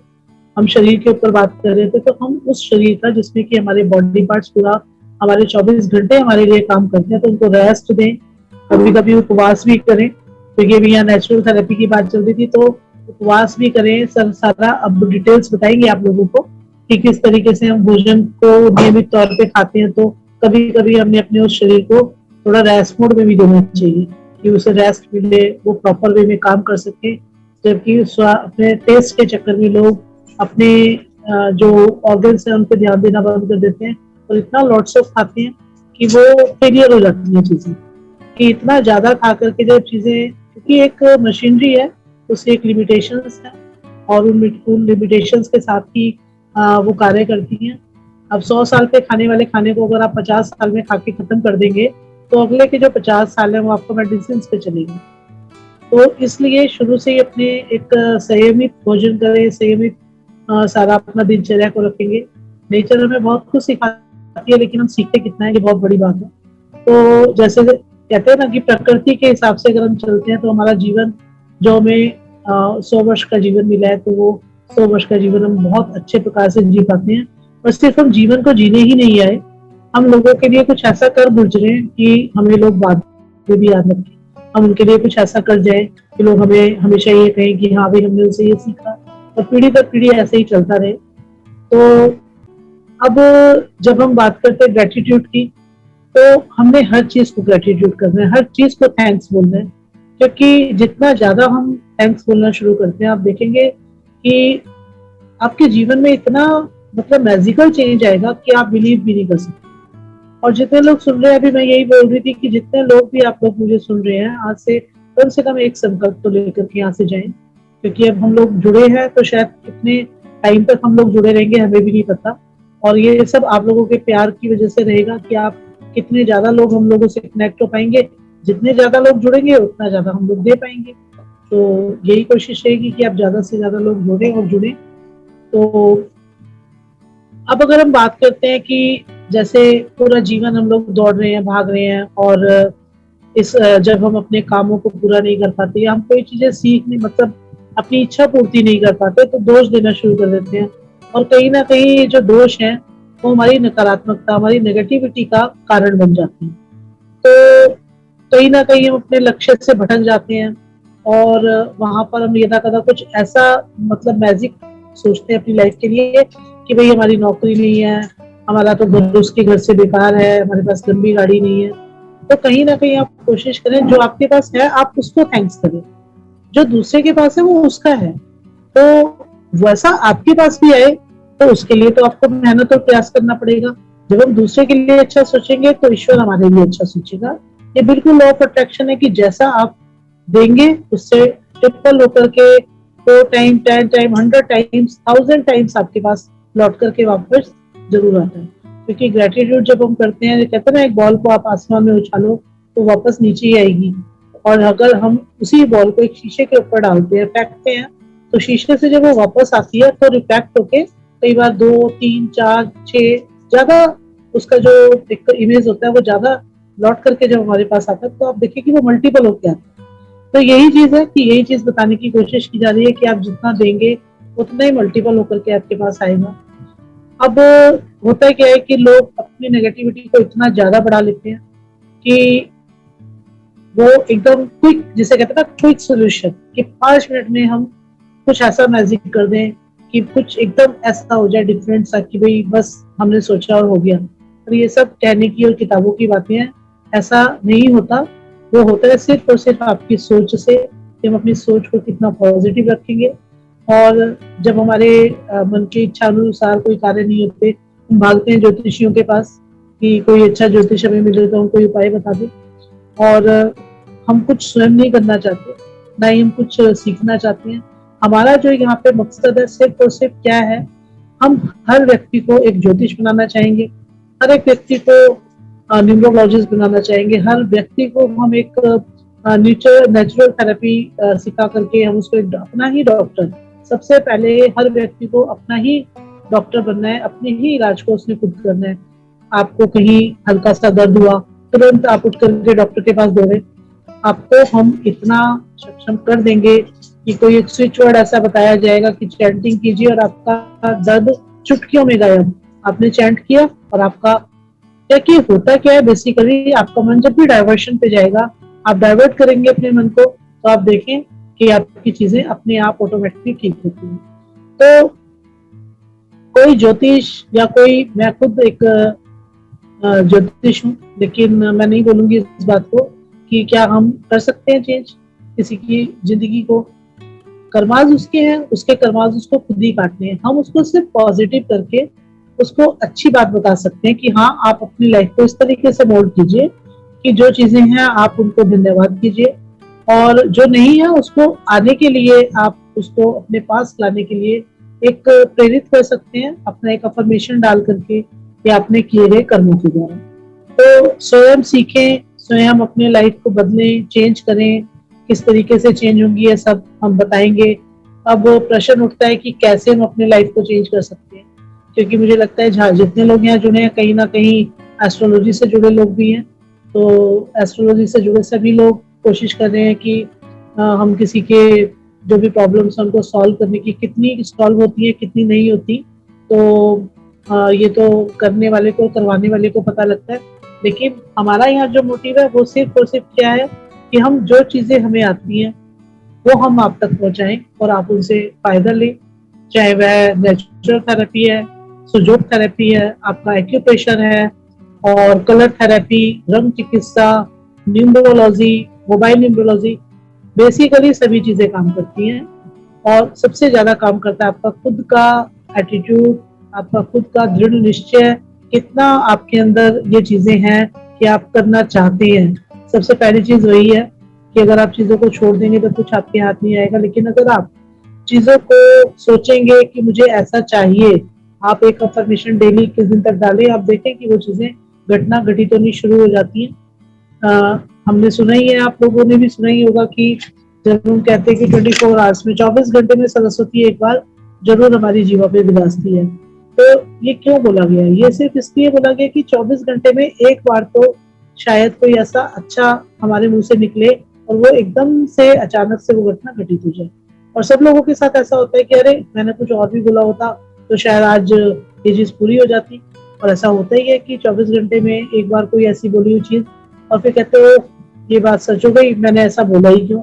हम शरीर के ऊपर बात कर रहे थे, तो हम उस शरीर का जिसमें कि हमारे बॉडी पार्ट्स पूरा हमारे 24 घंटे हमारे लिए काम करते हैं, तो उनको रेस्ट दें, कभी कभी उपवास भी करें, क्योंकि अभी यहाँ नेचुरल थेरेपी की बात चल रही थी, तो उपवास भी करें। सर सारा अब डिटेल्स बताएंगे आप लोगों को कि किस तरीके से हम भोजन को नियमित तौर पे खाते हैं। तो कभी कभी हमने अपने उस शरीर को थोड़ा रेस्ट मोड में भी देना चाहिए कि उसे रेस्ट मिले, वो प्रॉपर वे में काम कर सके। जबकि अपने टेस्ट के चक्कर में लोग अपने जो ऑर्गन्स हैं उन पर ध्यान देना बंद कर देते हैं और इतना लॉट्स ऑफ खाते हैं कि वो फेलियर हो जाती है चीजें, कि इतना ज्यादा खा करके जब चीजें, क्योंकि एक मशीनरी है उससे एक लिमिटेशंस है, और उन लिमिटेशंस के साथ ही वो कार्य करती हैं। अब 100 साल पे खाने वाले खाने को अगर आप 50 साल में खा के खत्म कर देंगे तो अगले के जो 50 साल है वो आपको मेडिसिन पे चलेंगे। तो इसलिए शुरू से ही अपने एक संयमित भोजन करें, संयमित सारा अपना दिनचर्या को रखेंगे। नेचर हमें बहुत कुछ सिखाती है, लेकिन हम सीखते कितना है ये बहुत बड़ी बात है। तो जैसे कहते हैं ना कि प्रकृति के हिसाब से अगर हम चलते हैं तो हमारा जीवन, जो हमें 100 वर्ष का जीवन मिला है, तो वो 100 वर्ष का जीवन हम बहुत अच्छे प्रकार से जी पाते हैं। और सिर्फ हम जीवन को जीने ही नहीं आए, हम लोगों के लिए कुछ ऐसा कर गुजरे कि हमें लोग बाद में भी याद रखें। हम उनके लिए कुछ ऐसा कर जाए कि लोग हमें हमेशा ये कहें कि हाँ भाई हमने उनसे ये सीखा, और पीढ़ी दर पीढ़ी ऐसे ही चलता रहे। तो अब जब हम बात करते हैं ग्रेटिट्यूड की, तो हमने हर चीज को ग्रेटिट्यूड करना है, हर चीज को थैंक्स बोलना है। क्योंकि जितना ज्यादा हम थैंक्स बोलना शुरू करते हैं, आप देखेंगे कि आपके जीवन में इतना मतलब मैजिकल चेंज आएगा कि आप बिलीव भी नहीं कर सकते। और जितने लोग सुन रहे हैं, अभी मैं यही बोल रही थी कि जितने लोग भी आप लोग मुझे सुन रहे हैं, आज से कम एक संकल्प तो लेकर के यहाँ से जाएं। क्योंकि अब हम लोग जुड़े हैं तो शायद कितने टाइम तक हम लोग जुड़े रहेंगे हमें भी नहीं पता। और ये सब आप लोगों के प्यार की वजह से रहेगा कि आप कितने ज्यादा लोग हम लोगों से कनेक्ट हो पाएंगे। जितने ज्यादा लोग जुड़ेंगे उतना ज्यादा हम लोग दे पाएंगे। तो यही कोशिश रहेगी कि आप ज्यादा से ज्यादा लोग जुड़े और जुड़े। तो अब अगर हम बात करते हैं कि जैसे पूरा जीवन हम लोग दौड़ रहे हैं, भाग रहे हैं, और जब हम अपने कामों को पूरा नहीं कर पाते या हम कोई चीजें सीख नहीं, मतलब अपनी इच्छा पूर्ति नहीं कर पाते, तो दोष देना शुरू कर देते हैं। और कहीं ना कहीं जो दोष है वो हमारी नकारात्मकता, हमारी नेगेटिविटी का कारण बन जाते हैं। तो कहीं ना कहीं हम अपने लक्ष्य से भटक जाते हैं, और वहां पर हम यदा कदा कुछ ऐसा मतलब मैजिक सोचते हैं अपनी लाइफ के लिए कि भाई हमारी नौकरी नहीं है, हमारा तो घर उसके घर से बेकार है, हमारे पास लंबी गाड़ी नहीं है। तो कहीं ना कहीं आप कोशिश करें, जो आपके पास है आप उसको थैंक्स करें, जो दूसरे के पास है वो उसका है। तो वैसा आपके पास भी आए तो उसके लिए तो आपको मेहनत और प्रयास करना पड़ेगा। जब हम दूसरे के लिए अच्छा सोचेंगे तो ईश्वर हमारे लिए अच्छा सोचेगा। ये बिल्कुल लॉ ऑफ अट्रैक्शन है कि जैसा आप देंगे उससे ट्रिपल होकर के 4 टाइम 10 टाइम 100 टाइम्स 1000 टाइम्स आपके पास लौट करके वापस जरूर आता है। क्योंकि ग्रेटिट्यूड जब हम करते हैं, कहते हैं ना, एक बॉल को आप आसमान में उछालो तो वापस नीचे ही आएगी। और अगर हम उसी बॉल को एक शीशे के ऊपर डालते हैं, फेंकते हैं, तो शीशे से जब वो वापस आती है तो रिफ्लेक्ट होके कई बार 2 3 4 6 ज्यादा उसका जो एक इमेज होता है वो ज्यादा लौट करके जब हमारे पास आता है, तो आप देखिए कि वो मल्टीपल होके आता है। तो यही चीज है कि यही चीज बताने की कोशिश की जा रही है कि आप जितना देंगे उतना ही मल्टीपल होकर के आपके पास आएगा। अब होता क्या है कि लोग अपनी नेगेटिविटी को इतना ज्यादा बढ़ा लेते हैं कि वो एकदम क्विक, जिसे कहते हैं ना क्विक सोल्यूशन, कि 5 मिनट में हम कुछ ऐसा मैजिक कर दें कि कुछ एकदम ऐसा हो जाए डिफरेंट सा कि भाई बस हमने सोचा और हो गया। और ये सब कहने की और किताबों की बातें हैं, ऐसा नहीं होता। वो होता है सिर्फ और सिर्फ आपकी सोच से, कि हम अपनी सोच को कितना पॉजिटिव रखेंगे। और जब हमारे मन की इच्छा अनुसार कोई कार्य नहीं होते, हम भागते हैं ज्योतिषियों के पास कि कोई अच्छा ज्योतिष हमें मिले तो हम कोई उपाय बता दे। और हम कुछ स्वयं नहीं करना चाहते, ना ही हम कुछ सीखना चाहते हैं। हमारा जो यहाँ पे मकसद है सिर्फ और सिर्फ क्या है, हम हर व्यक्ति को एक ज्योतिष बनाना चाहेंगे, हर एक व्यक्ति को न्यूरोलॉजिस्ट बनाना चाहेंगे, हर व्यक्ति को हम एक नेचुरल थेरेपी सिखा करके हम उसको अपना ही डॉक्टर, सबसे पहले हर व्यक्ति को अपना ही डॉक्टर बनना है, अपने ही इलाज को उसने खुद करना है। आपको कहीं हल्का सा दर्द हुआ, तुरंत आप उठ करके डॉक्टर के पास दौड़े। आपको हम इतना सक्षम कर देंगे कि कोई एक स्विच वर्ड ऐसा बताया जाएगा कि चैंटिंग कीजिए और आपका दर्द चुटकियों में गायब। आपने चैंट किया और आपका क्या कि होता क्या है, बेसिकली आपका मन जब भी डाइवर्शन पे जाएगा, आप डाइवर्ट करेंगे अपने मन को, तो आप देखें कि आपकी चीजें अपने आप ऑटोमेटिकली ठीक होती हैं। तो कोई ज्योतिष या कोई, मैं खुद एक ज्योतिष हूँ, लेकिन मैं नहीं बोलूंगी इस बात को कि क्या हम कर सकते हैं चेंज किसी की जिंदगी को। कर्माज उसके हैं, उसके कर्माज उसको खुद ही काटने हैं। हम उसको सिर्फ पॉजिटिव करके उसको अच्छी बात बता सकते हैं कि हाँ आप अपनी लाइफ को इस तरीके से मोल्ड कीजिए कि जो चीजें हैं आप उनको धन्यवाद कीजिए, और जो नहीं है उसको आने के लिए आप उसको अपने पास लाने के लिए एक प्रेरित कर सकते हैं अपना एक अफर्मेशन डाल करके या अपने किए गए कर्मों के द्वारा। तो स्वयं सीखें, स्वयं अपने लाइफ को बदलें, चेंज करें। किस तरीके से चेंज होंगी ये सब हम बताएंगे। अब प्रश्न उठता है कि कैसे हम अपने लाइफ को चेंज कर सकते हैं, क्योंकि मुझे लगता है जहाँ जितने लोग यहाँ जुड़े हैं कहीं ना कहीं एस्ट्रोलॉजी से जुड़े लोग भी हैं। तो एस्ट्रोलॉजी से जुड़े सभी लोग कोशिश कर रहे हैं कि हम किसी के जो भी प्रॉब्लम्स हैं उनको सॉल्व करने की, कितनी सॉल्व होती है कितनी नहीं होती तो ये तो करने वाले को, करवाने वाले को पता लगता है। लेकिन हमारा यहाँ जो मोटिव है वो सिर्फ और सिर्फ क्या है कि हम जो चीजें हमें आती हैं वो हम आप तक पहुंचाएं और आप उनसे फायदा लें। चाहे वह नेचुरल थेरेपी है, सुजोग थेरेपी है, आपका एक्यूप्रेशर है, और कलर थेरेपी, रंग चिकित्सा, न्यूमरोलॉजी, मोबाइल न्यूमरोलॉजी, बेसिकली सभी चीजें काम करती हैं। और सबसे ज्यादा काम करता है आपका खुद का एटीट्यूड, आपका खुद का दृढ़ निश्चय, कितना आपके अंदर ये चीजें हैं कि आप करना चाहते हैं। सबसे पहली चीज वही है कि अगर आप चीजों को छोड़ देंगे तो कुछ आपके हाथ नहीं आएगा, लेकिन अगर आप चीजों को सोचेंगे कि मुझे ऐसा चाहिए, आप एक अफर्मेशन डेली किस दिन तक डालें, आप देखें कि वो चीजें घटना घटित होनी शुरू हो जाती हैं। हमने सुना ही है, आप लोगों ने भी सुना ही होगा कि जब हम कहते हैं कि 24 आवर्स में 24 घंटे में सरस्वती एक बार जरूर हमारी जीवा पे विराजती है। तो ये क्यों बोला गया है? ये सिर्फ इसलिए बोला गया कि 24 घंटे में एक बार तो शायद कोई ऐसा अच्छा हमारे मुंह से निकले और वो एकदम से अचानक से वो घटना घटित हो जाए। और सब लोगों के साथ ऐसा होता है कि अरे मैंने कुछ और भी बोला होता तो शायद आज ये चीज पूरी हो जाती। और ऐसा होता ही है कि 24 घंटे में एक बार कोई ऐसी बोली हुई चीज और फिर कहते हो ये बात सच हो गई, मैंने ऐसा बोला ही क्यों।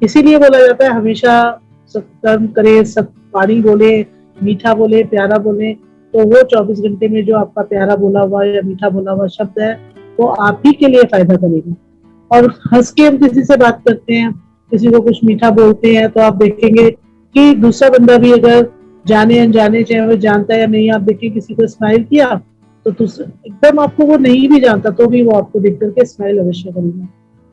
इसीलिए बोला जाता है हमेशा सत्कर्म करे, सत्वाणी बोले, मीठा बोले, प्यारा बोले। तो वो 24 घंटे में जो आपका प्यारा बोला हुआ या मीठा बोला हुआ शब्द है वो आप ही के लिए फायदा करेगा। और हंस के हम किसी से बात करते हैं, किसी को कुछ मीठा बोलते हैं, तो आप देखेंगे कि दूसरा बंदा भी अगर जाने अनजाने, चाहे वो जानता है या नहीं, आप देखिए किसी को स्माइल किया तो एकदम आपको वो नहीं भी जानता तो भी वो आपको देख करके स्माइल अवश्य करेगा।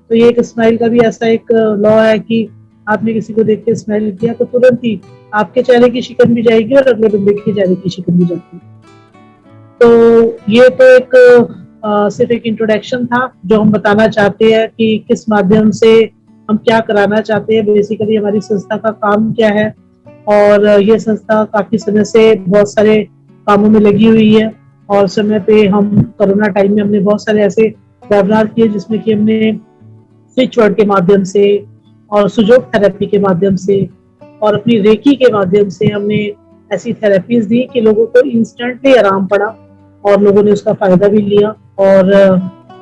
तो ये एक स्माइल का भी ऐसा एक लॉ है कि आपने किसी को देख के स्माइल किया तो तुरंत ही आपके चेहरे की शिकन भी जाएगी और अगले बंदे के चेहरे की शिकन भी जाती है। तो ये तो एक सिर्फ एक इंट्रोडक्शन था जो हम बताना चाहते हैं कि किस माध्यम से हम क्या कराना चाहते हैं, बेसिकली हमारी संस्था का काम क्या है। और ये संस्था काफी समय से बहुत सारे कामों में लगी हुई है और समय पे हम कोरोना टाइम में हमने बहुत सारे ऐसे वेबिनार किए जिसमें कि हमने स्विच वर्ड के माध्यम से और सुजोग थेरेपी के माध्यम से और अपनी रेकी के माध्यम से हमने ऐसी थेरेपीज दी कि लोगों को इंस्टेंटली आराम पड़ा और लोगों ने उसका फायदा भी लिया। और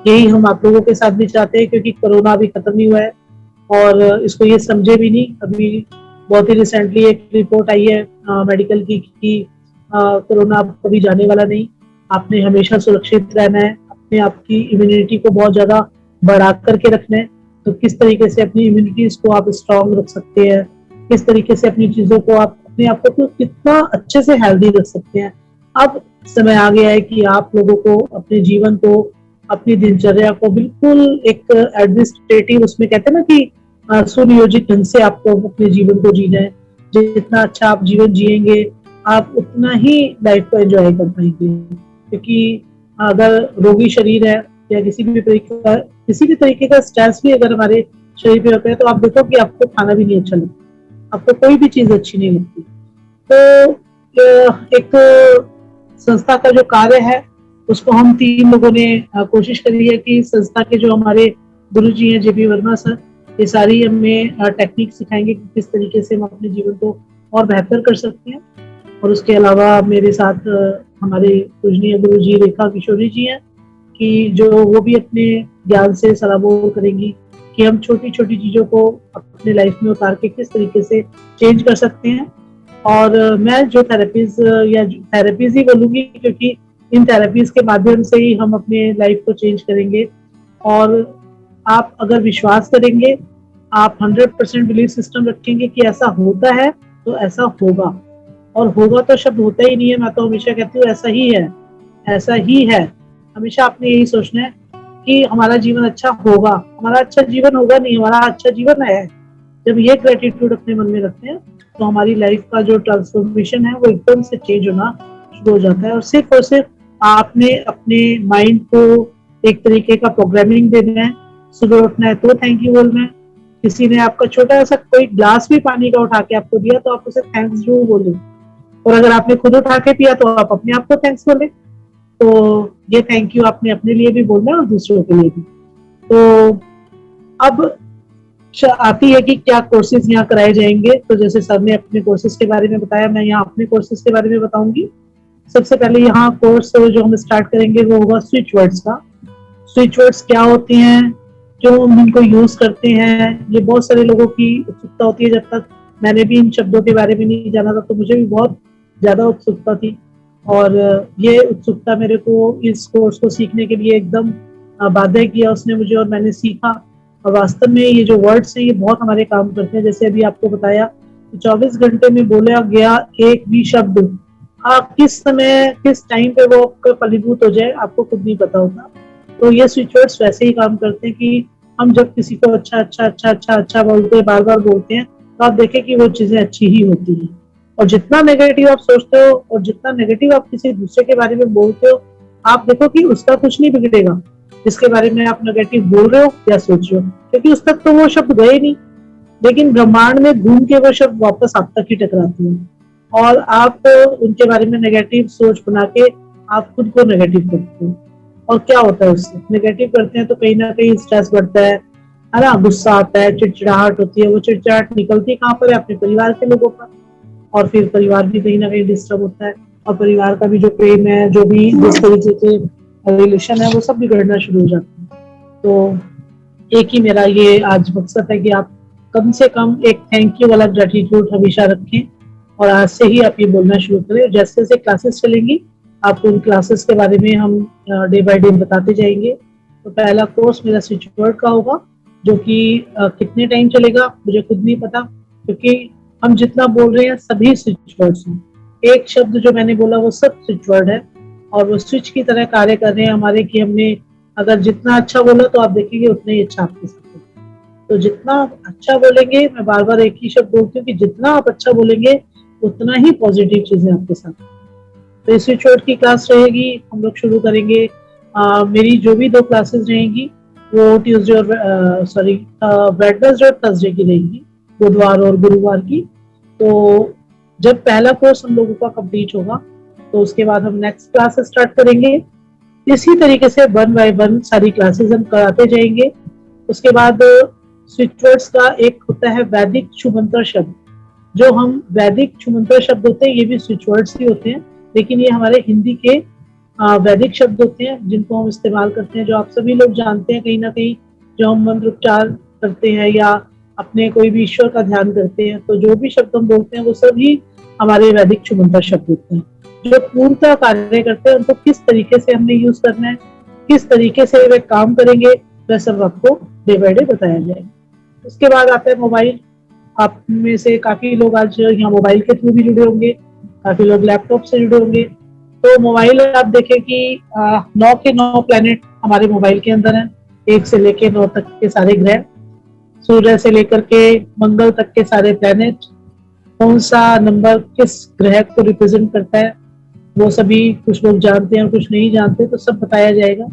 यही हम आप लोगों के साथ भी चाहते हैं, क्योंकि कोरोना अभी खत्म नहीं हुआ है और इसको ये समझे भी नहीं। अभी बहुत ही रिसेंटली एक रिपोर्ट आई है मेडिकल की कि कोरोना कभी जाने वाला नहीं। आपने हमेशा सुरक्षित रहना है, अपने आप की इम्यूनिटी को बहुत ज्यादा बढ़ा करके रखना है। तो किस तरीके से अपनी इम्यूनिटीज को आप स्ट्रांग रख सकते हैं, किस तरीके से अपनी चीजों को आप अपने आप को कितना अच्छे से हेल्दी रख सकते हैं। अब समय आ गया है कि आप लोगों को अपने जीवन को, अपनी दिनचर्या को बिल्कुल एक एडमिनिस्ट्रेटिव, उसमें कहते हैं ना कि सुनियोजित ढंग से आपको अपने जीवन को जीना है। जितना अच्छा आप जीवन जिएंगे आप उतना ही लाइफ को एंजॉय कर पाएंगे। क्योंकि अगर रोगी शरीर है या किसी भी तरीके का स्ट्रेस भी अगर हमारे शरीर पे होता है तो आप देखो कि आपको खाना भी नहीं अच्छा लगता, आपको कोई भी चीज अच्छी नहीं लगती। तो एक संस्था का जो कार्य है उसको हम 3 लोगों ने कोशिश करी है कि संस्था के जो हमारे गुरुजी हैं JP वर्मा सर, ये सारी हमें टेक्निक सिखाएंगे कि किस तरीके से हम अपने जीवन को और बेहतर कर सकते हैं। और उसके अलावा मेरे साथ हमारे पूजनीय गुरुजी रेखा किशोरी जी हैं कि जो वो भी अपने ज्ञान से सराबोर करेंगी कि हम छोटी छोटी चीजों को अपने लाइफ में उतार के किस तरीके से चेंज कर सकते हैं। और मैं जो थेरेपीज ही बोलूंगी, क्योंकि इन थेरेपीज के माध्यम से ही हम अपने लाइफ को चेंज करेंगे। और आप अगर विश्वास करेंगे, आप 100% बिलीफ सिस्टम रखेंगे कि ऐसा होता है तो ऐसा होगा। और होगा तो शब्द होता ही नहीं है, मैं तो हमेशा कहती हूँ ऐसा ही है, ऐसा ही है। हमेशा आपने यही सोचना है कि हमारा जीवन अच्छा होगा, हमारा अच्छा जीवन होगा नहीं, हमारा अच्छा जीवन है। जब ये ग्रेटिट्यूड अपने मन में रखते हैं तो हमारी लाइफ का जो ट्रांसफॉर्मेशन है वो एकदम से चेंज होना शुरू हो जाता है। और सिर्फ आपने अपने माइंड को एक तरीके का प्रोग्रामिंग देना है। सुबह उठना है तो थैंक यू बोलना है। किसी ने आपका छोटा सा कोई ग्लास भी पानी का उठा के आपको दिया तो आप उसे थैंक्स जरूर बोले। और अगर आपने खुद उठा के पिया तो आप अपने आप को थैंक्स बोले। तो ये थैंक यू आपने अपने लिए भी बोलना है और दूसरों के लिए भी। तो अब आती है कि क्या कोर्सेज यहाँ कराए जाएंगे। तो जैसे सर ने अपने कोर्सेज के बारे में बताया, मैं यहाँ अपने कोर्सेज के बारे में बताऊंगी। सबसे पहले यहाँ कोर्स जो हम स्टार्ट करेंगे वो होगा स्विच वर्ड्स का। स्विच वर्ड्स क्या होते हैं, क्यों हम इनको यूज करते हैं, ये बहुत सारे लोगों की उत्सुकता होती है। जब तक मैंने भी इन शब्दों के बारे में नहीं जाना था तो मुझे भी बहुत ज्यादा उत्सुकता थी। और ये उत्सुकता मेरे को इस कोर्स को सीखने के लिए एकदम बाध्य किया उसने मुझे, और मैंने सीखा। और वास्तव में ये जो वर्ड्स हैं ये बहुत हमारे काम करते हैं। जैसे अभी आपको बताया कि 24 घंटे में बोला गया एक भी शब्द किस समय किस टाइम पे वो आपका फलीभूत हो जाए आपको खुद नहीं पता होता। तो ये स्विच वर्ड्स वैसे ही काम करते हैं कि हम जब किसी को अच्छा अच्छा अच्छा अच्छा अच्छा बोलते हैं, बार बार बोलते हैं, तो आप देखें कि वो चीजें अच्छी ही होती हैं। और जितना नेगेटिव आप सोचते हो और जितना नेगेटिव आप किसी दूसरे के बारे में बोलते हो, आप देखो कि उसका कुछ नहीं बिगड़ेगा जिसके बारे में आप नेगेटिव बोल रहे हो या सोच रहे हो, क्योंकि उस तक तो वो शब्द गए नहीं। लेकिन ब्रह्मांड में घूम के वो शब्द वापस आप तक ही टकराते हैं और आप उनके बारे में नेगेटिव सोच बना के आप खुद को नेगेटिव करते हो। और क्या होता है उससे, नेगेटिव करते हैं तो कहीं ना कहीं स्ट्रेस बढ़ता है ना, गुस्सा आता है, चिड़चिड़ाहट होती है। वो चिड़चिड़ाहट निकलती है कहाँ पर है, अपने परिवार के लोगों पर। और फिर परिवार भी कहीं ना कहीं डिस्टर्ब होता है और परिवार का भी जो प्रेम है, जो भी जिस तरीके के रिलेशन है, वो सब बिगड़ना शुरू हो जाता है। तो एक ही मेरा ये आज मकसद है कि आप कम से कम एक थैंक यू वाला ग्रेटिट्यूड हमेशा रखें और आज से ही आप ये बोलना शुरू करें। जैसे जैसे क्लासेस चलेंगी आपको उन क्लासेस के बारे में हम डे बाय डे बताते जाएंगे। तो पहला कोर्स मेरा स्विच वर्ड का होगा, जो कि कितने टाइम चलेगा मुझे खुद नहीं पता, क्योंकि हम जितना बोल रहे हैं सभी स्विच वर्ड्स हैं। एक शब्द जो मैंने बोला वो सब स्विच वर्ड है और वो स्विच की तरह कार्य कर रहे हैं हमारे, कि हमने अगर जितना अच्छा बोला तो आप देखेंगे उतना ही अच्छा आपके साथ होगा। तो जितना आप अच्छा बोलेंगे, मैं बार बार एक ही शब्द बोलती हूँ कि जितना आप अच्छा बोलेंगे उतना ही पॉजिटिव चीजें आपके साथ। तो इस स्विच वर्ड की क्लास रहेगी, हम लोग शुरू करेंगे। मेरी जो भी 2 क्लासेस रहेंगी वो ट्यूसडे और वेडनेसडे और थर्सडे की रहेंगी, बुधवार और गुरुवार की। तो जब पहला कोर्स हम लोगों का कंप्लीट होगा तो उसके बाद हम नेक्स्ट क्लास स्टार्ट करेंगे। इसी तरीके से 1 बाय 1 सारी क्लासेस हम कराते जाएंगे। उसके बाद स्विच वर्ड्स का एक होता है वैदिक छुमंतर शब्द। जो हम वैदिक छुमंतर शब्द होते हैं ये भी स्विच वर्ड्स ही होते हैं, लेकिन ये हमारे हिंदी के वैदिक शब्द होते हैं जिनको हम इस्तेमाल करते हैं, जो आप सभी लोग जानते हैं कहीं ना कहीं। जो हम मंत्र उच्चार करते हैं या अपने कोई भी ईश्वर का ध्यान करते हैं, तो जो भी शब्द हम बोलते हैं वो सभी हमारे वैदिक छुमंतर शब्द होते हैं जो पूर्णतः कार्य करते हैं। उनको किस तरीके से हमने यूज करना है, किस तरीके से वे काम करेंगे, वह सब आपको डे बाय डे बताया जाएगा। उसके बाद आता है मोबाइल। आप में से काफी लोग आज यहाँ मोबाइल के थ्रू भी जुड़े होंगे, काफी लोग लैपटॉप से जुड़े होंगे। तो मोबाइल आप देखें कि 9 के 9 प्लेनेट हमारे मोबाइल के अंदर हैं, 1 से लेके 9 तक के सारे ग्रह, सूर्य से लेकर के मंगल तक के सारे प्लेनेट, कौन सा नंबर किस ग्रह को रिप्रेजेंट करता है वो सभी कुछ लोग जानते हैं और कुछ नहीं जानते, तो सब बताया जाएगा।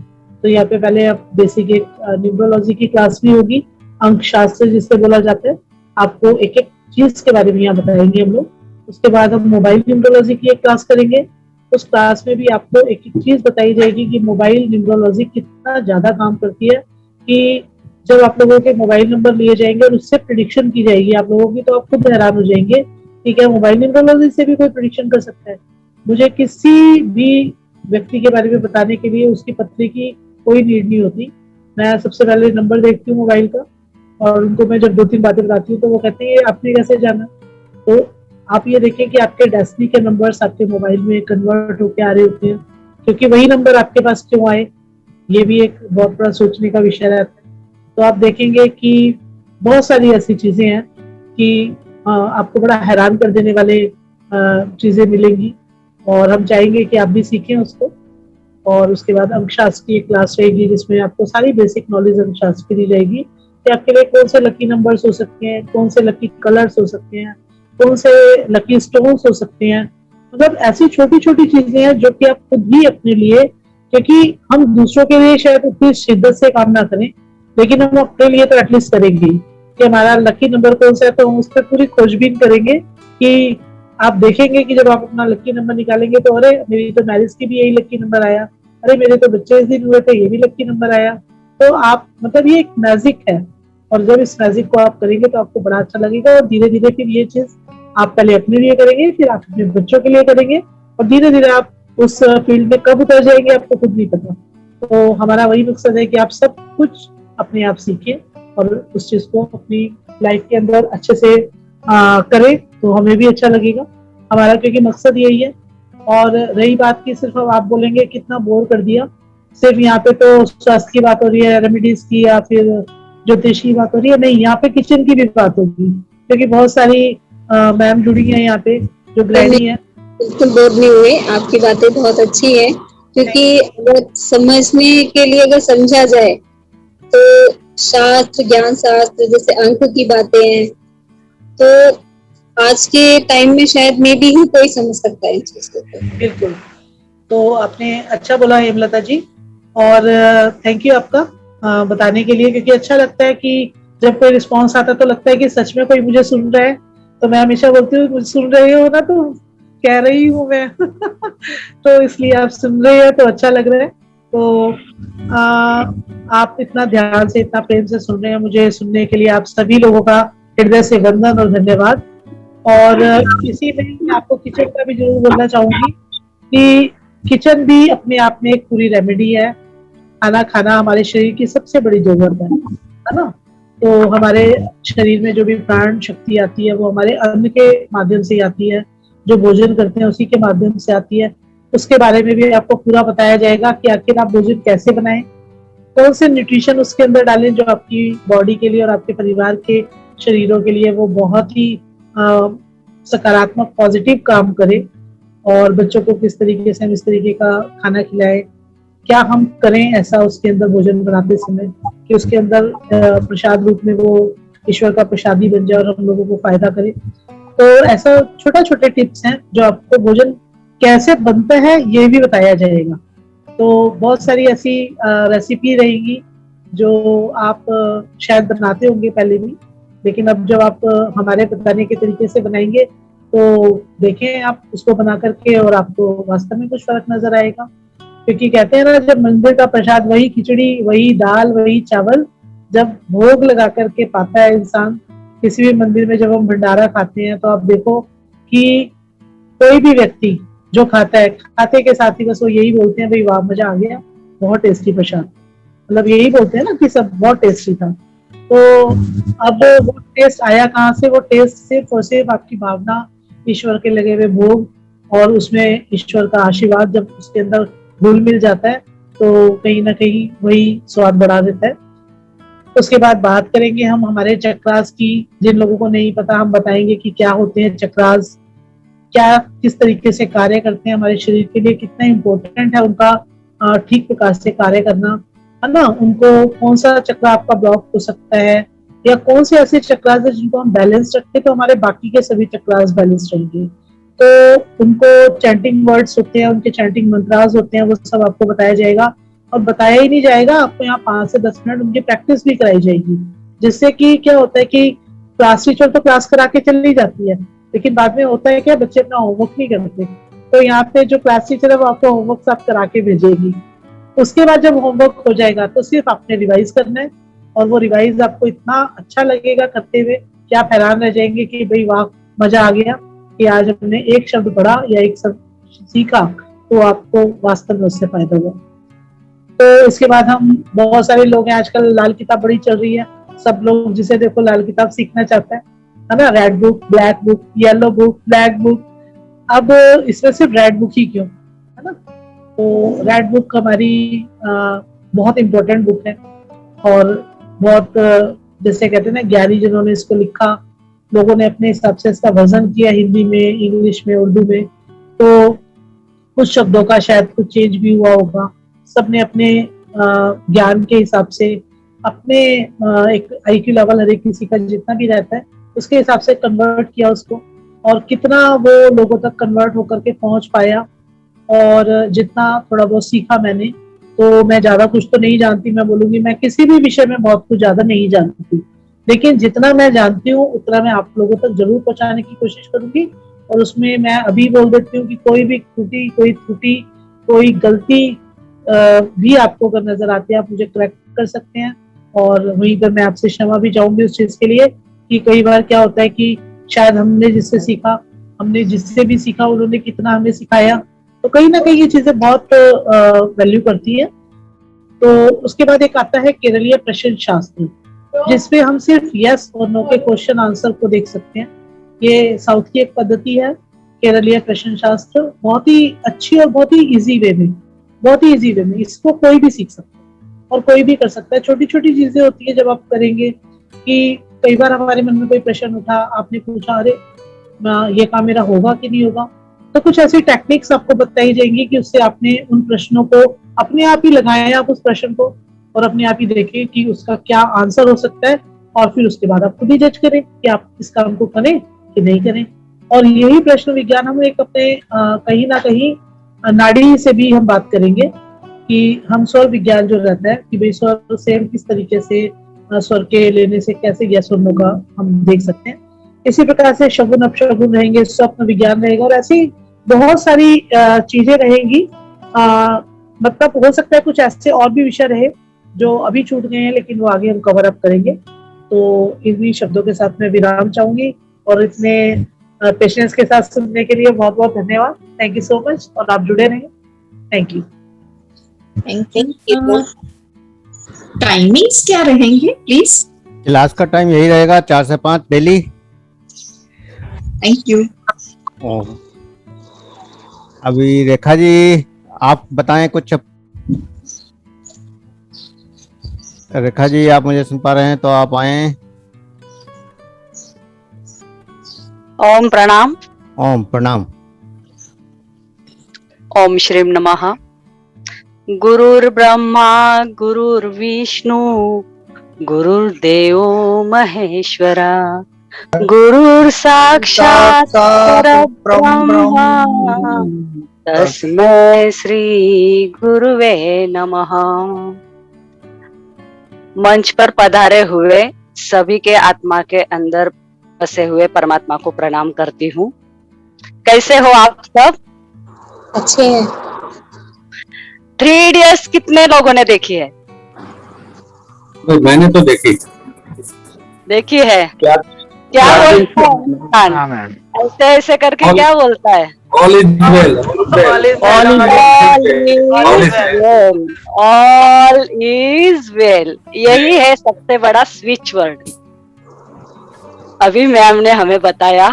तो यहाँ पे पहले आप बेसिक एक न्यूमरोलॉजी की क्लास भी होगी, अंक शास्त्र जिससे बोला जाता है। आपको एक एक चीज के बारे में यहाँ बताएंगे हम लोग। उसके बाद हम मोबाइल न्यूमरोलॉजी की एक क्लास करेंगे। उस क्लास में भी आपको एक एक चीज बताई जाएगी कि मोबाइल न्यूमरोलॉजी कितना ज्यादा काम करती है, कि जब आप लोगों के मोबाइल नंबर लिए जाएंगे और उससे प्रिडिक्शन की जाएगी आप लोगों की, तो आप खुद हैरान हो जाएंगे कि क्या मोबाइल न्यूमरोलॉजी से भी कोई प्रिडिक्शन कर सकता है। मुझे किसी भी व्यक्ति के बारे में बताने के लिए उसकी पत्री की कोई नीड नहीं होती। मैं सबसे पहले नंबर देखती हूँ मोबाइल का और उनको मैं जब 2-3 बातें बताती हूँ तो वो कहते हैं आपने कैसे जाना। तो आप ये देखें कि आपके डेस्टिनी के नंबर्स आपके मोबाइल में कन्वर्ट होके आ रहे होते हैं, क्योंकि वही नंबर आपके पास क्यों आए, ये भी एक बहुत बड़ा सोचने का विषय रहता है। तो आप देखेंगे कि बहुत सारी ऐसी चीजें हैं कि आपको बड़ा हैरान कर देने वाले चीजें मिलेंगी और हम चाहेंगे कि आप भी सीखें उसको। और उसके बाद अंकशास्त्र की एक क्लास रहेगी जिसमें आपको सारी बेसिक नॉलेज अंकशास्त्र की दी जाएगी कि आपके लिए कौन से लकी नंबर्स हो सकते हैं, कौन से लकी कलर्स हो सकते हैं, कौन से लकी स्टोन्स हो सकते हैं। मतलब ऐसी छोटी छोटी चीजें हैं जो कि आप खुद ही अपने लिए क्योंकि हम दूसरों के लिए शायद उतनी शिद्दत से काम ना करें, लेकिन हम अपने लिए तो एटलीस्ट करेंगे कि हमारा लकी नंबर कौन सा है, तो हम उस पर पूरी खोजबीन करेंगे कि आप देखेंगे कि जब आप अपना लकी नंबर निकालेंगे तो अरे मेरी तो मैरिज की भी यही लकी नंबर आया, अरे मेरे तो बच्चे इस दिन हुए थे ये भी लकी नंबर आया। तो आप मतलब ये एक मैजिक है, और जब इस मैजिक को आप करेंगे तो आपको बड़ा अच्छा लगेगा, और धीरे धीरे फिर ये चीज आप पहले अपने लिए करेंगे, फिर आप अपने बच्चों के लिए करेंगे, और धीरे धीरे आप उस फील्ड में कब उतर जाएंगे आपको खुद नहीं पता। तो हमारा वही मकसद है कि आप सब कुछ अपने आप सीखें और उस चीज को अपनी लाइफ के अंदर अच्छे से करें, तो हमें भी अच्छा लगेगा हमारा, क्योंकि मकसद यही है। और रही बात की सिर्फ अब आप बोलेंगे कितना बोर कर दिया, सिर्फ यहाँ पे तो स्वास्थ्य की बात हो रही है, रेमेडीज की या फिर ज्योतिष की बात हो रही है, नहीं, यहाँ पे किचन की भी बात होगी, क्योंकि बहुत सारी मैम जुड़ी है यहाँ पे जो गृहिणी है। बिल्कुल बोर नहीं हुए, आपकी बातें बहुत अच्छी है, क्योंकि अगर समझने के लिए अगर समझा जाए तो शास्त्र, ज्ञान शास्त्र, जैसे अंक की बातें हैं, तो आज के टाइम में शायद मे भी ही कोई समझ सकता है इस चीज को। बिल्कुल, तो आपने अच्छा बोला हेमलता जी, और थैंक यू आपका बताने के लिए, क्योंकि अच्छा लगता है कि जब कोई रिस्पांस आता है तो लगता है कि सच में कोई मुझे सुन रहा है। तो मैं हमेशा बोलती हूँ मुझे सुन रहे हो ना, तो कह रही हूँ मैं तो इसलिए आप सुन रहे हैं तो अच्छा लग रहा है। तो आप इतना ध्यान से, इतना प्रेम से सुन रहे हैं, मुझे सुनने के लिए आप सभी लोगों का हृदय से वंदन और धन्यवाद। और इसी में मैं आपको किचन का भी जरूर बोलना चाहूंगी कि किचन भी अपने आप में एक पूरी रेमेडी है। खाना खाना हमारे शरीर की सबसे बड़ी जरूरत है ना। तो हमारे शरीर में जो भी प्राण शक्ति आती है वो हमारे अन्न के माध्यम से आती है, जो भोजन करते हैं उसी के माध्यम से आती है। उसके बारे में भी आपको पूरा बताया जाएगा कि आखिर आप भोजन कैसे बनाएं, कौन से न्यूट्रिशन उसके अंदर डालें जो आपकी बॉडी के लिए और आपके परिवार के शरीरों के लिए वो बहुत ही सकारात्मक पॉजिटिव काम करे, और बच्चों को किस तरीके से हम इस तरीके का खाना खिलाएं, क्या हम करें ऐसा उसके अंदर भोजन बनाते समय कि उसके अंदर प्रसाद रूप में वो ईश्वर का प्रसादी बन जाए और हम लोगों को फायदा करे। तो ऐसा छोटे छोटे टिप्स हैं जो आपको भोजन कैसे बनता है ये भी बताया जाएगा। तो बहुत सारी ऐसी रेसिपी रहेगी जो आप शायद बनाते होंगे पहले भी, लेकिन अब जब आप हमारे बताने के तरीके से बनाएंगे तो देखें आप उसको बना करके और आपको वास्तव में कुछ फर्क नजर आएगा। क्योंकि कहते हैं ना, जब मंदिर का प्रसाद वही खिचड़ी, वही दाल, वही चावल जब भोग लगा करके पाता है इंसान किसी भी मंदिर में, जब हम भंडारा खाते हैं तो आप देखो कि कोई भी व्यक्ति जो खाता है, खाते के साथ ही बस वो यही बोलते हैं भाई वाह मजा आ गया, बहुत टेस्टी प्रसाद, मतलब यही बोलते हैं ना कि सब बहुत टेस्टी था। तो अब वो टेस्ट आया कहाँ से? वो टेस्ट सिर्फ और सिर्फ आपकी भावना, ईश्वर के लगे हुए भोग, और उसमें ईश्वर का आशीर्वाद जब उसके अंदर घुल मिल जाता है तो कहीं ना कहीं वही स्वाद बढ़ा देता है। उसके बाद बात करेंगे हम हमारे चक्रास की। जिन लोगों को नहीं पता हम बताएंगे कि क्या होते हैं चक्रास, क्या किस तरीके से कार्य करते हैं हमारे शरीर के लिए, कितना इम्पोर्टेंट है उनका ठीक प्रकार से कार्य करना, है ना। उनको कौन सा चक्र आपका ब्लॉक हो सकता है, या कौन से ऐसे चक्रास है जिनको हम बैलेंस रखें तो हमारे बाकी के सभी चक्रास बैलेंस रहेंगे। तो उनको चैंटिंग वर्ड्स होते हैं, उनके चैंटिंग मंत्रास होते हैं, वो सब आपको बताया जाएगा। और बताया ही नहीं जाएगा, आपको यहाँ 5 से 10 मिनट उनकी प्रैक्टिस भी कराई जाएगी, जिससे कि क्या होता है कि क्लास टीचर तो क्लास करा के चली जाती है, लेकिन बाद में होता है क्या, बच्चे अपना होमवर्क नहीं करते। तो यहाँ पे जो क्लास टीचर है वो आपको होमवर्क सब करा के भेजेगी। उसके बाद जब होमवर्क हो जाएगा तो सिर्फ आपने रिवाइज करना है, और वो रिवाइज आपको इतना अच्छा लगेगा करते हुए कि आप हैरान रह जाएंगे कि भाई वाह मजा आ गया कि आज हमने एक शब्द पढ़ा या एक शब्द सीखा, तो आपको वास्तव में उससे फायदा हुआ। तो इसके बाद हम बहुत सारे लोग हैं, आजकल लाल किताब बड़ी चल रही है, सब लोग जिसे देखो लाल किताब सीखना चाहता है ना। Red book, black book, yellow book, black book. अब इसमें सिर्फ रेड बुक ही क्यों, है ना। तो रेड बुक हमारी बहुत इम्पोर्टेंट बुक है, और बहुत जैसे कहते हैं ना ज्ञानी जिन्होंने इसको लिखा, लोगों ने अपने हिसाब से इसका वर्जन किया हिंदी में, इंग्लिश में, उर्दू में। तो कुछ शब्दों का शायद कुछ चेंज भी हुआ होगा, सबने अपने ज्ञान के हिसाब से, अपने एक IQ लेवल हर एक किसी का जितना भी रहता है उसके हिसाब से कन्वर्ट किया उसको, और कितना वो लोगों तक कन्वर्ट होकर के पहुंच पाया। और जितना थोड़ा बहुत सीखा मैंने तो मैं ज्यादा कुछ तो नहीं जानती, मैं बोलूंगी मैं किसी भी विषय में बहुत कुछ ज्यादा नहीं जानती, लेकिन जितना मैं जानती हूँ उतना मैं आप लोगों तक जरूर पहुंचाने की कोशिश करूंगी। और उसमें मैं अभी बोल देती हूँ कि कोई भी त्रुटि कोई गलती भी आपको अगर नजर आती है आप मुझे करेक्ट कर सकते हैं। और वहीं पर मैं आपसे क्षमा भी चाहूंगी उस चीज के लिए कि कई बार क्या होता है कि शायद हमने जिससे भी सीखा उन्होंने कितना हमें सिखाया, तो कहीं ना कहीं ये चीजें बहुत वैल्यू करती है। तो उसके बाद एक आता है केरलीय प्रश्न शास्त्र, जिसपे हम सिर्फ यस और नो के क्वेश्चन आंसर को देख सकते हैं। ये साउथ की एक पद्धति है केरलीय प्रश्न शास्त्र, बहुत ही अच्छी और बहुत ही इजी वे में इसको कोई भी सीख सकता है और कोई भी कर सकता है। छोटी छोटी चीजें होती है जब आप करेंगे कि कई बार हमारे मन में कोई प्रश्न उठा, आपने पूछा अरे ये काम मेरा होगा कि नहीं होगा, तो कुछ ऐसी टेक्निक्स आपको बताई जाएंगी कि उससे आपने उन प्रश्नों को अपने आप ही लगाएं, आप उस प्रश्न को और अपने आप ही देखें कि उसका क्या आंसर हो सकता है, और फिर उसके बाद आप खुद ही जज करें कि आप इस काम को करें कि नहीं करें। और यही प्रश्न विज्ञान हम एक अपने कहीं ना कहीं नाड़ी से भी हम बात करेंगे कि हम स्वर विज्ञान जो रहता है कि भाई स्वर से हम किस तरीके से स्वर के लेने से कैसे यस और नो का हम देख सकते हैं। इसी प्रकार से शगुन अपशगुन रहेंगे, स्वप्न विज्ञान रहेगा और ऐसी बहुत सारी चीजें रहेंगी। मतलब हो सकता है कुछ ऐसे और भी विषय रहे जो अभी छूट गए हैं, लेकिन वो आगे हम कवर अप करेंगे। तो इन्हीं शब्दों के साथ मैं विराम चाहूंगी और इतने पेशेंस के साथ सुनने के लिए बहुत बहुत धन्यवाद। थैंक यू सो मच और आप जुड़े रहें। Thank you. Thank you. Timings क्या रहेंगे प्लीज? क्लास का टाइम यही रहेगा 4 से 5 डेली। Thank you. अभी रेखा जी आप बताएं कुछ। रेखा जी आप मुझे सुन पा रहे हैं तो आप आए। ओम प्रणाम। ओम प्रणाम। ओम श्रीम नमः। गुरुर्ब्रह्मा गुरुर्विष्णु गुरुर्देवो महेश्वरा गुरुर साक्षात् परब्रह्मा तस्मै श्री गुरुवे नमः। मंच पर पधारे हुए सभी के आत्मा के अंदर बसे हुए परमात्मा को प्रणाम करती हूँ। कैसे हो आप सब? अच्छे हैं। 3 इडियट्स कितने लोगों ने देखी है? तो मैंने तो देखी है। क्या बोलता है? ऐसे ऐसे करके क्या बोलता है? All is well. All is well, यही है सबसे बड़ा स्विच वर्ड। अभी मैम ने हमें बताया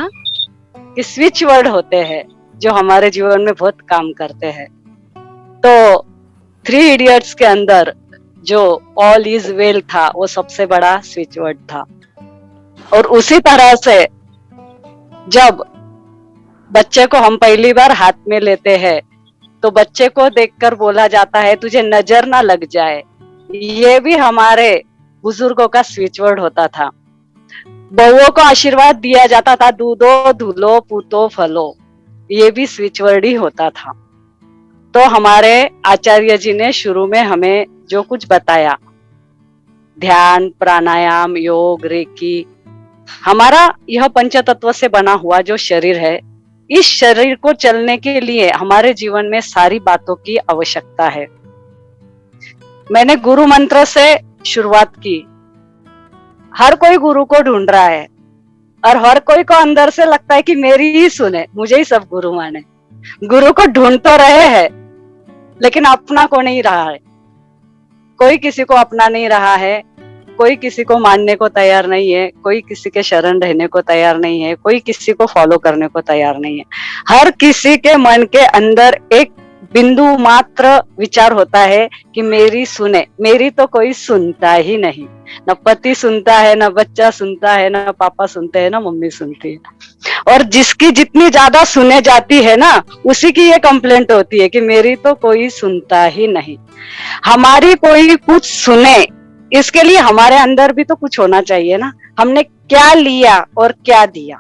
कि स्विच वर्ड होते हैं जो हमारे जीवन में बहुत काम करते हैं। तो 3 इडियट्स के अंदर जो ऑल इज वेल था वो सबसे बड़ा स्विच वर्ड था। और उसी तरह से जब बच्चे को हम पहली बार हाथ में लेते हैं तो बच्चे को देखकर बोला जाता है तुझे नजर ना लग जाए, ये भी हमारे बुजुर्गों का स्विच वर्ड होता था। बहुओं को आशीर्वाद दिया जाता था दूधो धुलो पूतो फलो, ये भी स्विच वर्ड ही होता था। तो हमारे आचार्य जी ने शुरू में हमें जो कुछ बताया, ध्यान, प्राणायाम, योग, रेकी, हमारा यह पंचतत्व से बना हुआ जो शरीर है, इस शरीर को चलने के लिए हमारे जीवन में सारी बातों की आवश्यकता है। मैंने गुरु मंत्र से शुरुआत की। हर कोई गुरु को ढूंढ रहा है और हर कोई को अंदर से लगता है कि मेरी ही सुने, मुझे ही सब गुरु माने। गुरु को ढूंढ तो रहे हैं लेकिन अपना को नहीं रहा है। कोई किसी को अपना नहीं रहा है, कोई किसी को मानने को तैयार नहीं है, कोई किसी के शरण रहने को तैयार नहीं है, कोई किसी को फॉलो करने को तैयार नहीं है। हर किसी के मन के अंदर एक बिंदु मात्र विचार होता है कि मेरी सुने। मेरी तो कोई सुनता ही नहीं, न पति सुनता है, न बच्चा सुनता है, न पापा सुनते हैं, न मम्मी सुनती है। और जिसकी जितनी ज्यादा सुने जाती है ना, उसी की ये कंप्लेंट होती है कि मेरी तो कोई सुनता ही नहीं। हमारी कोई कुछ सुने, इसके लिए हमारे अंदर भी तो कुछ होना चाहिए ना। हमने क्या लिया और क्या दिया।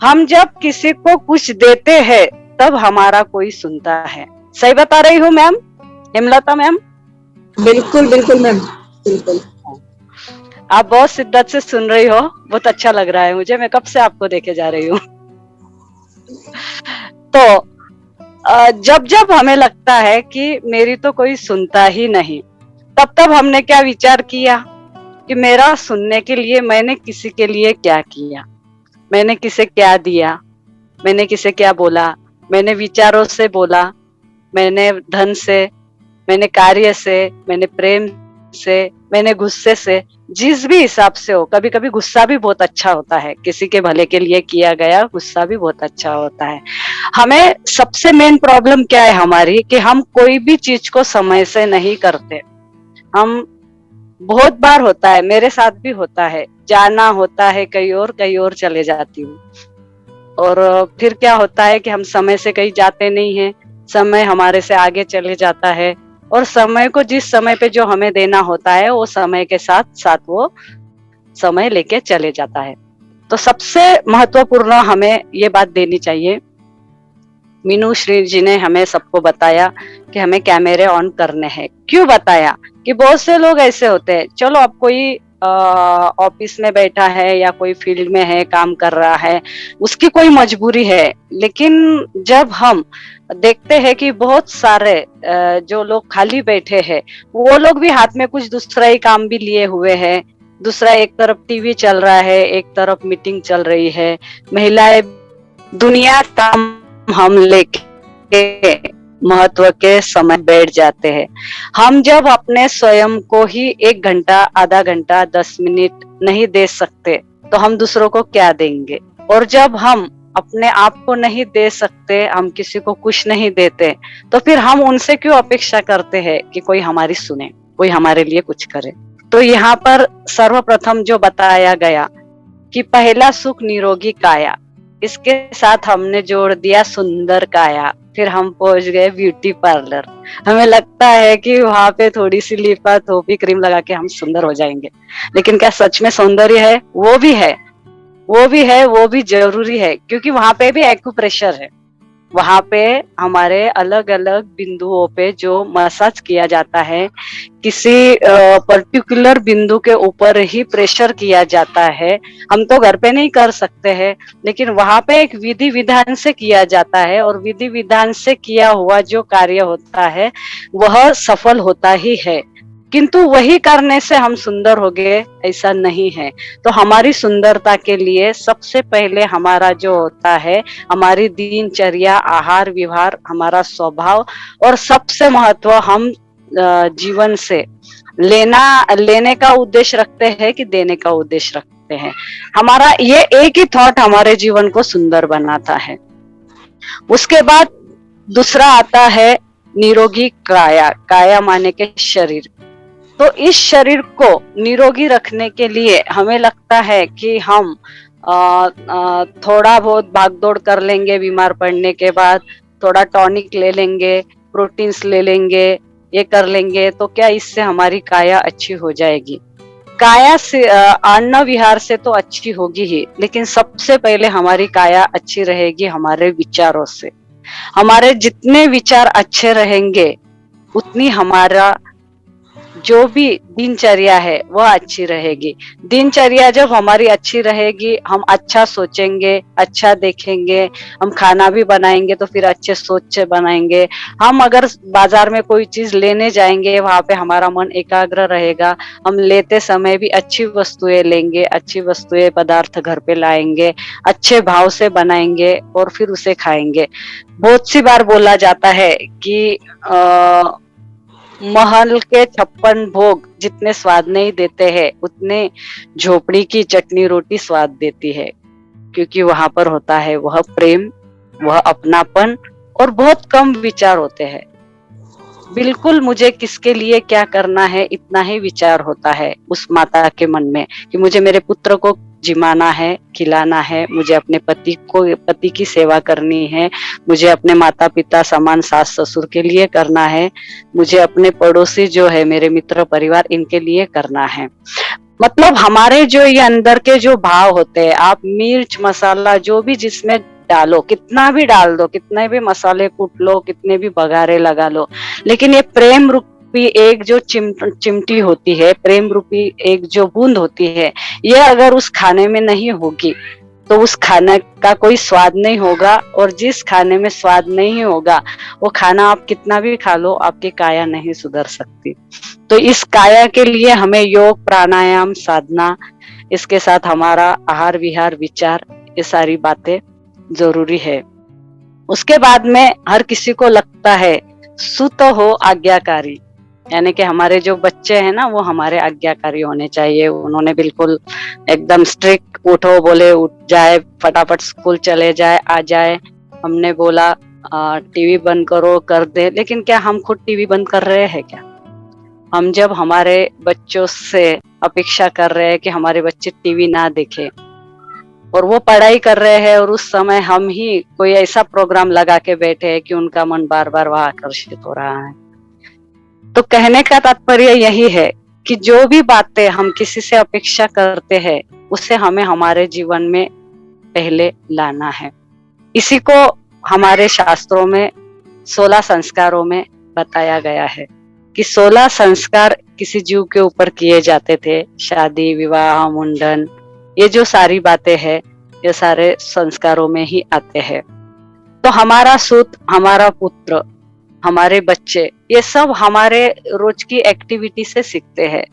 हम जब किसी को कुछ देते हैं तब हमारा कोई सुनता है। सही बता रही हूँ मैम? हेमलता मैम, बिल्कुल बिल्कुल मैम, बिल्कुल। आप बहुत शिद्दत से सुन रही हो, बहुत अच्छा लग रहा है मुझे। मैं कब से आपको देखे जा रही हूँ। तो जब जब हमें लगता है कि मेरी तो कोई सुनता ही नहीं, तब तब हमने क्या विचार किया कि मेरा सुनने के लिए मैंने किसी के लिए क्या किया, मैंने किसे क्या दिया, मैंने किसे क्या बोला, मैंने विचारों से बोला, मैंने धन से, मैंने कार्य से, मैंने प्रेम से, मैंने गुस्से से, जिस भी हिसाब से हो। कभी कभी गुस्सा भी बहुत अच्छा होता है, किसी के भले के लिए किया गया गुस्सा भी बहुत अच्छा होता है। हमें सबसे मेन प्रॉब्लम क्या है हमारी, कि हम कोई भी चीज को समय से नहीं करते। हम बहुत बार होता है, मेरे साथ भी होता है, जाना होता है कहीं और चले जाती हूँ, और फिर क्या होता है कि हम समय से कहीं जाते नहीं हैं, समय हमारे से आगे चले जाता है, और समय को जिस समय पे जो हमें देना होता है वो समय के साथ साथ वो समय लेके चले जाता है। तो सबसे महत्वपूर्ण हमें ये बात देनी चाहिए। मीनू श्री जी ने हमें सबको बताया कि हमें कैमरे ऑन करने हैं। क्यों बताया? कि बहुत से लोग ऐसे होते हैं, चलो अब कोई ऑफिस में बैठा है या कोई फील्ड में है, काम कर रहा है, उसकी कोई मजबूरी है, लेकिन जब हम देखते हैं कि बहुत सारे जो लोग खाली बैठे हैं, वो लोग भी हाथ में कुछ दूसरा ही काम भी लिए हुए हैं। दूसरा, एक तरफ टीवी चल रहा है, एक तरफ मीटिंग चल रही है, महिलाएं दुनिया काम हम लेके महत्व के समय बैठ जाते हैं। हम जब अपने स्वयं को ही 1 घंटा, आधा घंटा, 10 मिनट नहीं दे सकते, तो हम दूसरों को क्या देंगे? और जब हम अपने आप को नहीं दे सकते, हम किसी को कुछ नहीं देते, तो फिर हम उनसे क्यों अपेक्षा करते हैं कि कोई हमारी सुने, कोई हमारे लिए कुछ करे? तो यहाँ पर सर्वप्रथम जो बताया गया कि पहला सुख निरोगी काया, इसके साथ हमने जोड़ दिया सुंदर काया। फिर हम पहुंच गए ब्यूटी पार्लर। हमें लगता है कि वहां पे थोड़ी सी लिपा थोपी क्रीम लगा के हम सुंदर हो जाएंगे, लेकिन क्या सच में सौंदर्य है? वो भी है, वो भी है, वो भी जरूरी है, क्योंकि वहां पे भी एक्यूप्रेशर है। वहां पे हमारे अलग अलग बिंदुओं पे जो मसाज किया जाता है, किसी पर्टिकुलर बिंदु के ऊपर ही प्रेशर किया जाता है। हम तो घर पे नहीं कर सकते हैं, लेकिन वहां पे एक विधि विधान से किया जाता है, और विधि विधान से किया हुआ जो कार्य होता है वह सफल होता ही है। किंतु वही करने से हम सुंदर हो गए, ऐसा नहीं है। तो हमारी सुंदरता के लिए सबसे पहले हमारा जो होता है, हमारी दिनचर्या, आहार विहार, हमारा स्वभाव, और सबसे महत्व हम जीवन से लेने का उद्देश्य रखते हैं कि देने का उद्देश्य रखते हैं। हमारा ये एक ही थॉट हमारे जीवन को सुंदर बनाता है। उसके बाद दूसरा आता है निरोगी काया। काया माने के शरीर। तो इस शरीर को निरोगी रखने के लिए हमें लगता है कि हम थोड़ा बहुत भागदौड़ कर लेंगे, बीमार पड़ने के बाद थोड़ा टॉनिक ले लेंगे, प्रोटीन्स ले लेंगे, ये कर लेंगे, तो क्या इससे हमारी काया अच्छी हो जाएगी? काया से अन्न विहार से तो अच्छी होगी ही, लेकिन सबसे पहले हमारी काया अच्छी रहेगी हमारे विचारों से। हमारे जितने विचार अच्छे रहेंगे, उतनी हमारा जो भी दिनचर्या है वह अच्छी रहेगी। दिनचर्या जब हमारी अच्छी रहेगी, हम अच्छा सोचेंगे, अच्छा देखेंगे, हम खाना भी बनाएंगे तो फिर अच्छे सोच से बनाएंगे। हम अगर बाजार में कोई चीज लेने जाएंगे, वहां पे हमारा मन एकाग्र रहेगा, हम लेते समय भी अच्छी वस्तुएं लेंगे, अच्छी वस्तुएं पदार्थ घर पे लाएंगे, अच्छे भाव से बनाएंगे और फिर उसे खाएंगे। बहुत सी बार बोला जाता है कि महल के 56 भोग जितने स्वाद नहीं देते हैं, उतने झोपड़ी की चटनी रोटी स्वाद देती है, क्योंकि वहां पर होता है वह प्रेम, वह अपनापन, और बहुत कम विचार होते हैं। बिल्कुल मुझे किसके लिए क्या करना है, इतना ही विचार होता है उस माता के मन में, कि मुझे मेरे पुत्र को जिमाना है, खिलाना है, मुझे अपने पति की सेवा करनी है, मुझे अपने माता पिता समान सास ससुर के लिए करना है, मुझे अपने पड़ोसी जो है, मेरे मित्र परिवार, इनके लिए करना है। मतलब हमारे जो ये अंदर के जो भाव होते हैं, आप मिर्च मसाला जो भी जिसमें डालो, कितना भी डाल दो, कितने भी मसाले कूट लो, कितने भी बघारे लगा लो, लेकिन ये प्रेम रूपी एक जो चिमटी होती है, प्रेम रूपी एक जो बूंद होती है, ये अगर उस खाने में नहीं होगी तो उस खाने का कोई स्वाद नहीं होगा। और जिस खाने में स्वाद नहीं होगा वो खाना आप कितना भी खा लो, आपकी काया नहीं सुधर सकती। तो इस काया के लिए हमें योग, प्राणायाम, साधना, इसके साथ हमारा आहार विहार, विचार, ये सारी बातें जरूरी है। उसके बाद में हर किसी को लगता है सुत हो आज्ञाकारी, यानी कि हमारे जो बच्चे हैं ना वो हमारे आज्ञाकारी होने चाहिए। उन्होंने बिल्कुल एकदम स्ट्रिक्ट, उठो बोले उठ जाए, फटाफट स्कूल चले जाए, आ जाए। हमने बोला टीवी बंद करो, कर दे, लेकिन क्या हम खुद टीवी बंद कर रहे हैं क्या? हम जब हमारे बच्चों से अपेक्षा कर रहे हैं कि हमारे बच्चे टीवी ना देखें और वो पढ़ाई कर रहे हैं और उस समय हम ही कोई ऐसा प्रोग्राम लगा के बैठे हैं कि उनका मन बार बार वहां आकर्षित हो रहा है। तो कहने का तात्पर्य यही है कि जो भी बातें हम किसी से अपेक्षा करते हैं उसे हमें हमारे जीवन में पहले लाना है। इसी को हमारे शास्त्रों में 16 संस्कारों में बताया गया है कि 16 संस्कार किसी जीव के ऊपर किए जाते थे। शादी, विवाह, मुंडन, ये जो सारी बातें हैं ये सारे संस्कारों में ही आते हैं। तो हमारा सूत, हमारा पुत्र, हमारे बच्चे, ये सब हमारे रोज की एक्टिविटी से सीखते हैं।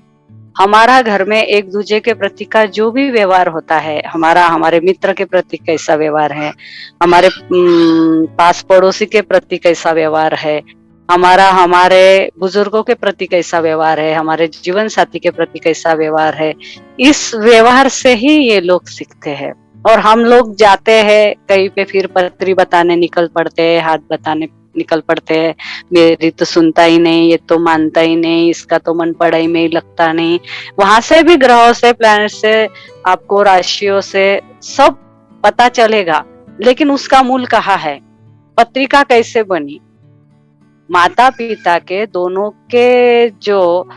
हमारा घर में एक दूसरे के प्रति का जो भी व्यवहार होता है, हमारे मित्र के प्रति कैसा व्यवहार है, हमारे पास पड़ोसी के प्रति कैसा व्यवहार है, हमारे बुजुर्गों के प्रति कैसा व्यवहार है, हमारे जीवन साथी के प्रति कैसा व्यवहार है, इस व्यवहार से ही ये लोग सीखते हैं। और हम लोग जाते हैं कहीं पे, फिर पत्री बताने निकल पड़ते हैं, हाथ बताने निकल पड़ते हैं, मेरी तो सुनता ही नहीं, ये तो मानता ही नहीं, इसका तो मन पढ़ाई में ही लगता नहीं। वहां से भी ग्रहों से, प्लैनेट से, आपको राशियों से सब पता चलेगा, लेकिन उसका मूल कहाँ है? पत्रिका कैसे बनी? माता पिता के दोनों के जो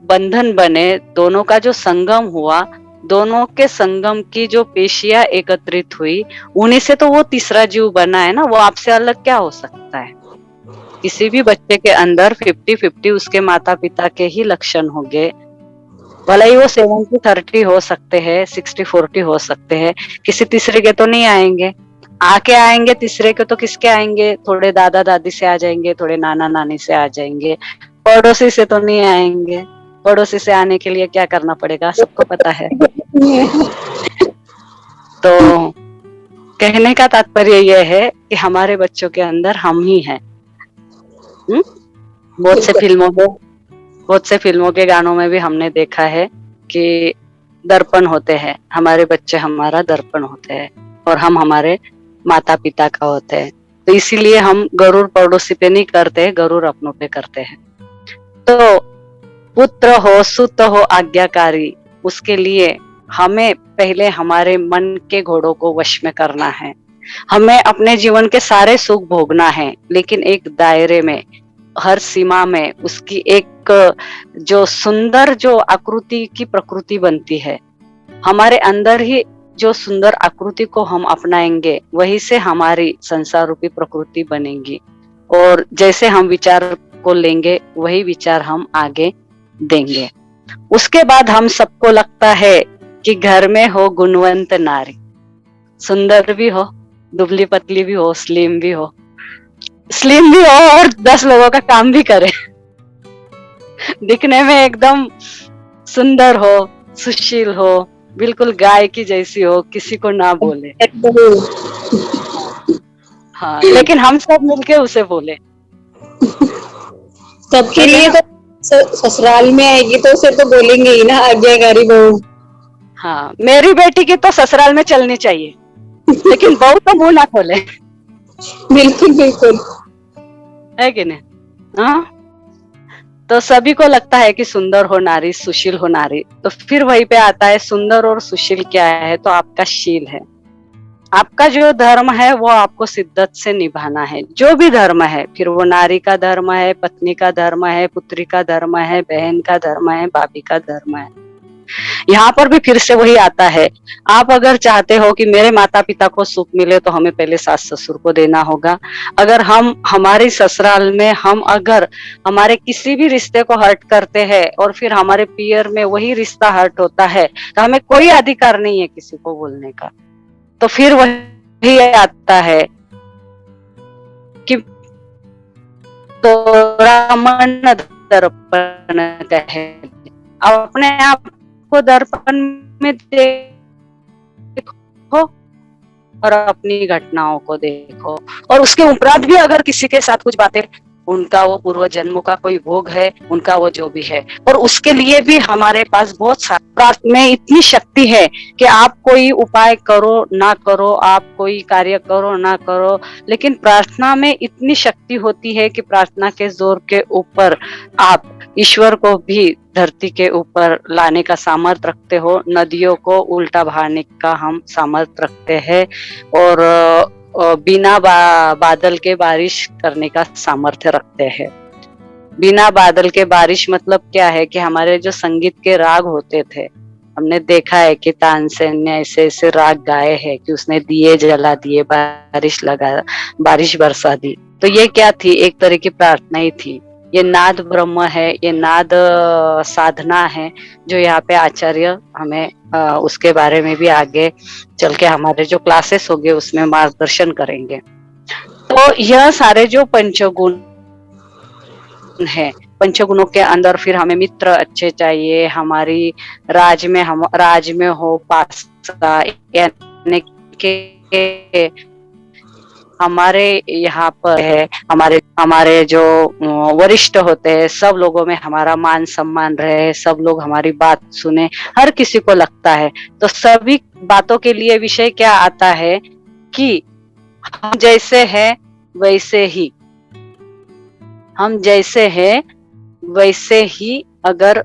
बंधन बने, दोनों का जो संगम हुआ, दोनों के संगम की जो पेशियां एकत्रित हुई, उन्हीं से तो वो तीसरा जीव बना है ना। वो आपसे अलग क्या हो सकता है? किसी भी बच्चे के अंदर 50-50 उसके माता पिता के ही लक्षण होंगे। भले ही वो 70-30 हो सकते हैं, 60-40 हो सकते हैं, किसी तीसरे के तो नहीं आएंगे। आएंगे तीसरे के तो किसके आएंगे? थोड़े दादा दादी से आ जाएंगे, थोड़े नाना नानी से आ जाएंगे, पड़ोसी से तो नहीं आएंगे। पड़ोसी से आने के लिए क्या करना पड़ेगा, सबको पता है। तो कहने का तात्पर्य यह है कि हमारे बच्चों के अंदर हम ही हैं। बहुत से फिल्मों के गानों में भी हमने देखा है कि दर्पण होते हैं, हमारे बच्चे हमारा दर्पण होते हैं और हम हमारे माता पिता का होते हैं। तो इसीलिए हम गरुड़ पड़ोसी पे नहीं करते, गरुड़ अपनों पे करते हैं। तो पुत्र हो, सुत हो आज्ञाकारी, उसके लिए हमें पहले हमारे मन के घोड़ों को वश में करना है। हमें अपने जीवन के सारे सुख भोगना है, लेकिन एक दायरे में, हर सीमा में। उसकी एक जो सुंदर जो आकृति की प्रकृति बनती है, हमारे अंदर ही जो सुंदर आकृति को हम अपनाएंगे, वही से हमारी संसार रूपी प्रकृति बनेगी। और जैसे हम विचार को लेंगे, वही विचार हम आगे देंगे। उसके बाद हम सबको लगता है कि घर में हो गुणवंत नारी, सुंदर भी हो, दुबली पतली भी हो, स्लिम भी हो और 10 लोगों का काम भी करे, दिखने में एकदम सुंदर हो, सुशील हो, बिल्कुल गाय की जैसी हो, किसी को ना बोले। हाँ, लेकिन हम सब मिलके उसे बोले। सबके लिए तो ससुराल में आएगी तो उसे तो बोलेंगे ही ना, आज्ञाकारी बहू। हाँ, मेरी बेटी की तो ससुराल में चलनी चाहिए, लेकिन बहू तो मुंह ना खोले। बिल्कुल बिल्कुल, है कि नहीं? हाँ, तो सभी को लगता है कि सुंदर हो नारी, सुशील हो नारी। तो फिर वहीं पे आता है सुंदर और सुशील क्या है? तो आपका शील है। आपका जो धर्म है वो आपको शिद्दत से निभाना है, जो भी धर्म है, फिर वो नारी का धर्म है, पत्नी का धर्म है, पुत्री का धर्म है, बहन का धर्म है, भाभी का धर्म है। यहाँ पर भी फिर से वही आता है, आप अगर चाहते हो कि मेरे माता पिता को सुख मिले तो हमें पहले सास ससुर को देना होगा। अगर हम हमारी ससुराल में हम अगर हमारे किसी भी रिश्ते को हर्ट करते हैं और फिर हमारे पियर में वही रिश्ता हर्ट होता है तो हमें कोई अधिकार नहीं है किसी को बोलने का। तो फिर वही आता है कि तोरा मन दर्पण कहे, अपने आप को दर्पण में देखो और अपनी घटनाओं को देखो, और उसके उपरांत भी अगर किसी के साथ कुछ बातें, उनका वो पूर्व जन्मों का कोई भोग है, उनका वो जो भी है, और उसके लिए भी हमारे पास बहुत सारा में इतनी शक्ति है कि आप कोई उपाय करो ना करो, आप कोई कार्य करो ना करो, लेकिन प्रार्थना में इतनी शक्ति होती है कि प्रार्थना के जोर के ऊपर आप ईश्वर को भी धरती के ऊपर लाने का सामर्थ्य रखते हो, नदियों को उल्टा बहाने का हम सामर्थ्य रखते हैं, और बिना बादल के बारिश करने का सामर्थ्य रखते हैं। बिना बादल के बारिश मतलब क्या है कि हमारे जो संगीत के राग होते थे, हमने देखा है कि तानसेन ने ऐसे ऐसे राग गाए हैं कि उसने दिए जला दिए, बारिश बरसा दी। तो ये क्या थी? एक तरह की प्रार्थना ही थी। ये नाद ब्रह्म है, ये नाद साधना है, जो यहाँ पे आचार्य हमें उसके बारे में भी आगे चल के हमारे जो क्लासेस होंगे उसमें मार्गदर्शन करेंगे। तो यह सारे जो पंचगुण है, पंचगुणों के अंदर फिर हमें मित्र अच्छे चाहिए, हमारी राज में हो पासा, यानी कि हमारे यहाँ पर है, हमारे जो वरिष्ठ होते हैं सब लोगों में हमारा मान सम्मान रहे, सब लोग हमारी बात सुने, हर किसी को लगता है। तो सभी बातों के लिए विषय क्या आता है कि हम जैसे हैं वैसे ही, हम जैसे हैं वैसे ही अगर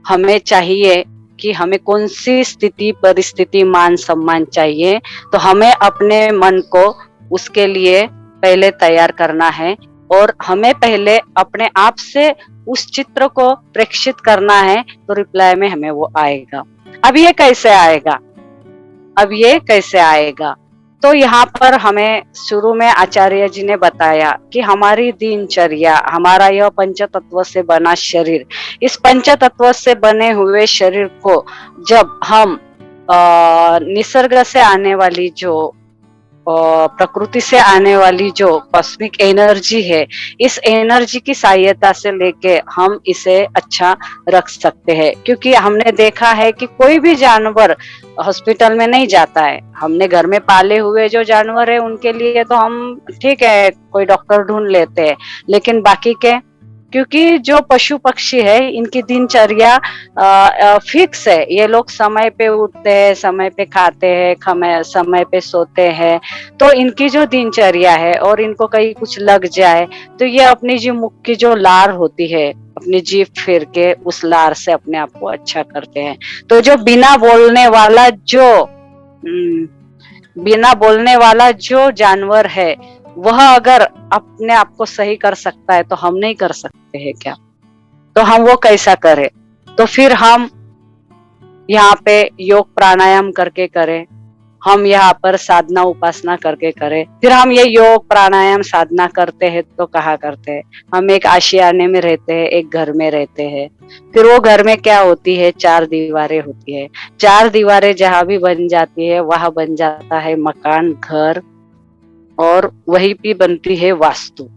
हमें चाहिए कि हमें कौन सी स्थिति परिस्थिति मान सम्मान चाहिए, तो हमें अपने मन को उसके लिए पहले तैयार करना है, और हमें पहले अपने आप से उस चित्र को प्रेक्षित करना है, तो रिप्लाई में हमें वो आएगा। अब ये कैसे आएगा? तो यहाँ पर हमें शुरू में आचार्य जी ने बताया कि हमारी दिनचर्या, हमारा यह पंच तत्व से बना शरीर, इस पंच तत्व से बने हुए शरीर को जब हम निसर्ग से आने वाली जो प्रकृति से आने वाली जो कॉस्मिक एनर्जी है, इस एनर्जी की सहायता से लेके हम इसे अच्छा रख सकते हैं। क्योंकि हमने देखा है कि कोई भी जानवर हॉस्पिटल में नहीं जाता है। हमने घर में पाले हुए जो जानवर है उनके लिए तो हम ठीक है कोई डॉक्टर ढूंढ लेते हैं, लेकिन बाकी के, क्योंकि जो पशु पक्षी है इनकी दिनचर्या फिक्स है, ये लोग समय पे उठते हैं, समय पे खाते हैं, समय पे सोते हैं, तो इनकी जो दिनचर्या है, और इनको कहीं कुछ लग जाए तो ये अपनी जो मुख की जो लार होती है, अपनी जीभ फेर के उस लार से अपने आप को अच्छा करते हैं। तो जो बिना बोलने वाला जो जानवर है, वह अगर अपने आप को सही कर सकता है तो हम नहीं कर सकते हैं क्या? तो हम वो कैसा करें? तो फिर हम यहाँ पे योग प्राणायाम करके करें, हम यहाँ पर साधना उपासना करके करें। फिर हम ये योग प्राणायाम साधना करते हैं तो कहाँ करते हैं? हम एक आशियाने में रहते हैं, एक घर में रहते हैं। फिर वो घर में क्या होती है? 4 दीवारें होती है। 4 दीवारें जहाँ भी बन जाती है वहां बन जाता है मकान, घर, और वही भी बनती है वास्तु।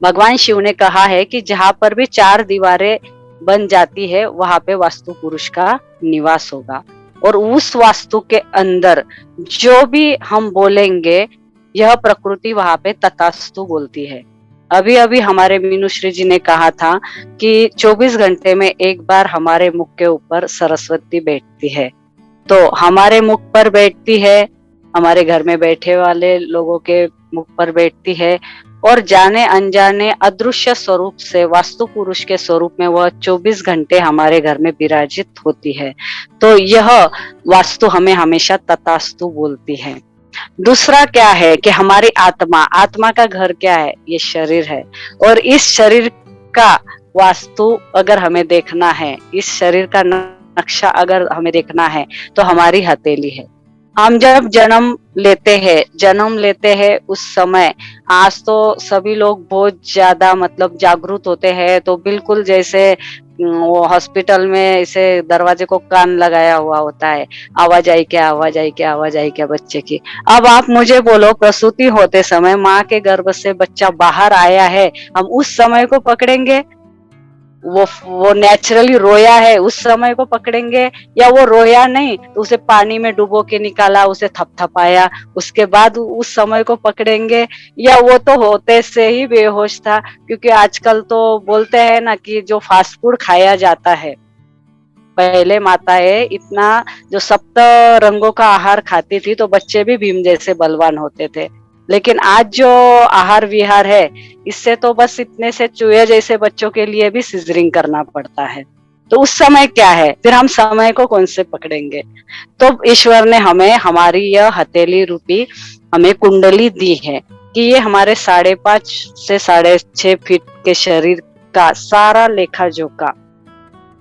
भगवान शिव ने कहा है कि जहां पर भी 4 दीवारें बन जाती है वहां पे वास्तु पुरुष का निवास होगा, और उस वास्तु के अंदर जो भी हम बोलेंगे यह प्रकृति वहां पे तथास्तु बोलती है। अभी अभी हमारे मीनूश्री जी ने कहा था कि 24 घंटे में एक बार हमारे मुख के ऊपर सरस्वती बैठती है। तो हमारे मुख पर बैठती है, हमारे घर में बैठे वाले लोगों के मुख पर बैठती है, और जाने अनजाने अदृश्य स्वरूप से वास्तु पुरुष के स्वरूप में वह 24 घंटे हमारे घर में विराजित होती है। तो यह वास्तु हमें हमेशा तथास्तु बोलती है। दूसरा क्या है कि हमारी आत्मा का घर क्या है? ये शरीर है, और इस शरीर का वास्तु अगर हमें देखना है, इस शरीर का नक्शा अगर हमें देखना है तो हमारी हथेली है। हम जब जन्म लेते हैं उस समय, आज तो सभी लोग बहुत ज्यादा मतलब जागरूक होते हैं, तो बिल्कुल जैसे वो हॉस्पिटल में ऐसे दरवाजे को कान लगाया हुआ होता है, आवाज आई क्या, आवाज आई क्या, आवाज आई क्या बच्चे की। अब आप मुझे बोलो, प्रसूति होते समय माँ के गर्भ से बच्चा बाहर आया है, हम उस समय को पकड़ेंगे? वो नेचुरली रोया है उस समय को पकड़ेंगे, या वो रोया नहीं तो उसे पानी में डुबो के निकाला, उसे थपथपाया, उसके बाद उस समय को पकड़ेंगे? या वो तो होते से ही बेहोश था? क्योंकि आजकल तो बोलते हैं ना कि जो फास्ट फूड खाया जाता है, पहले माताएं इतना जो सप्त रंगों का आहार खाती थी तो बच्चे भी भीम जैसे बलवान होते थे। लेकिन आज जो आहार विहार है, इससे तो बस इतने से चूहे जैसे बच्चों के लिए भी सिजरिंग करना पड़ता है। तो उस समय क्या है, फिर हम समय को कौन से पकड़ेंगे? तो ईश्वर ने हमें हमारी यह हथेली रूपी हमें कुंडली दी है कि ये हमारे 5.5 से 6.5 फीट के शरीर का सारा लेखा जोखा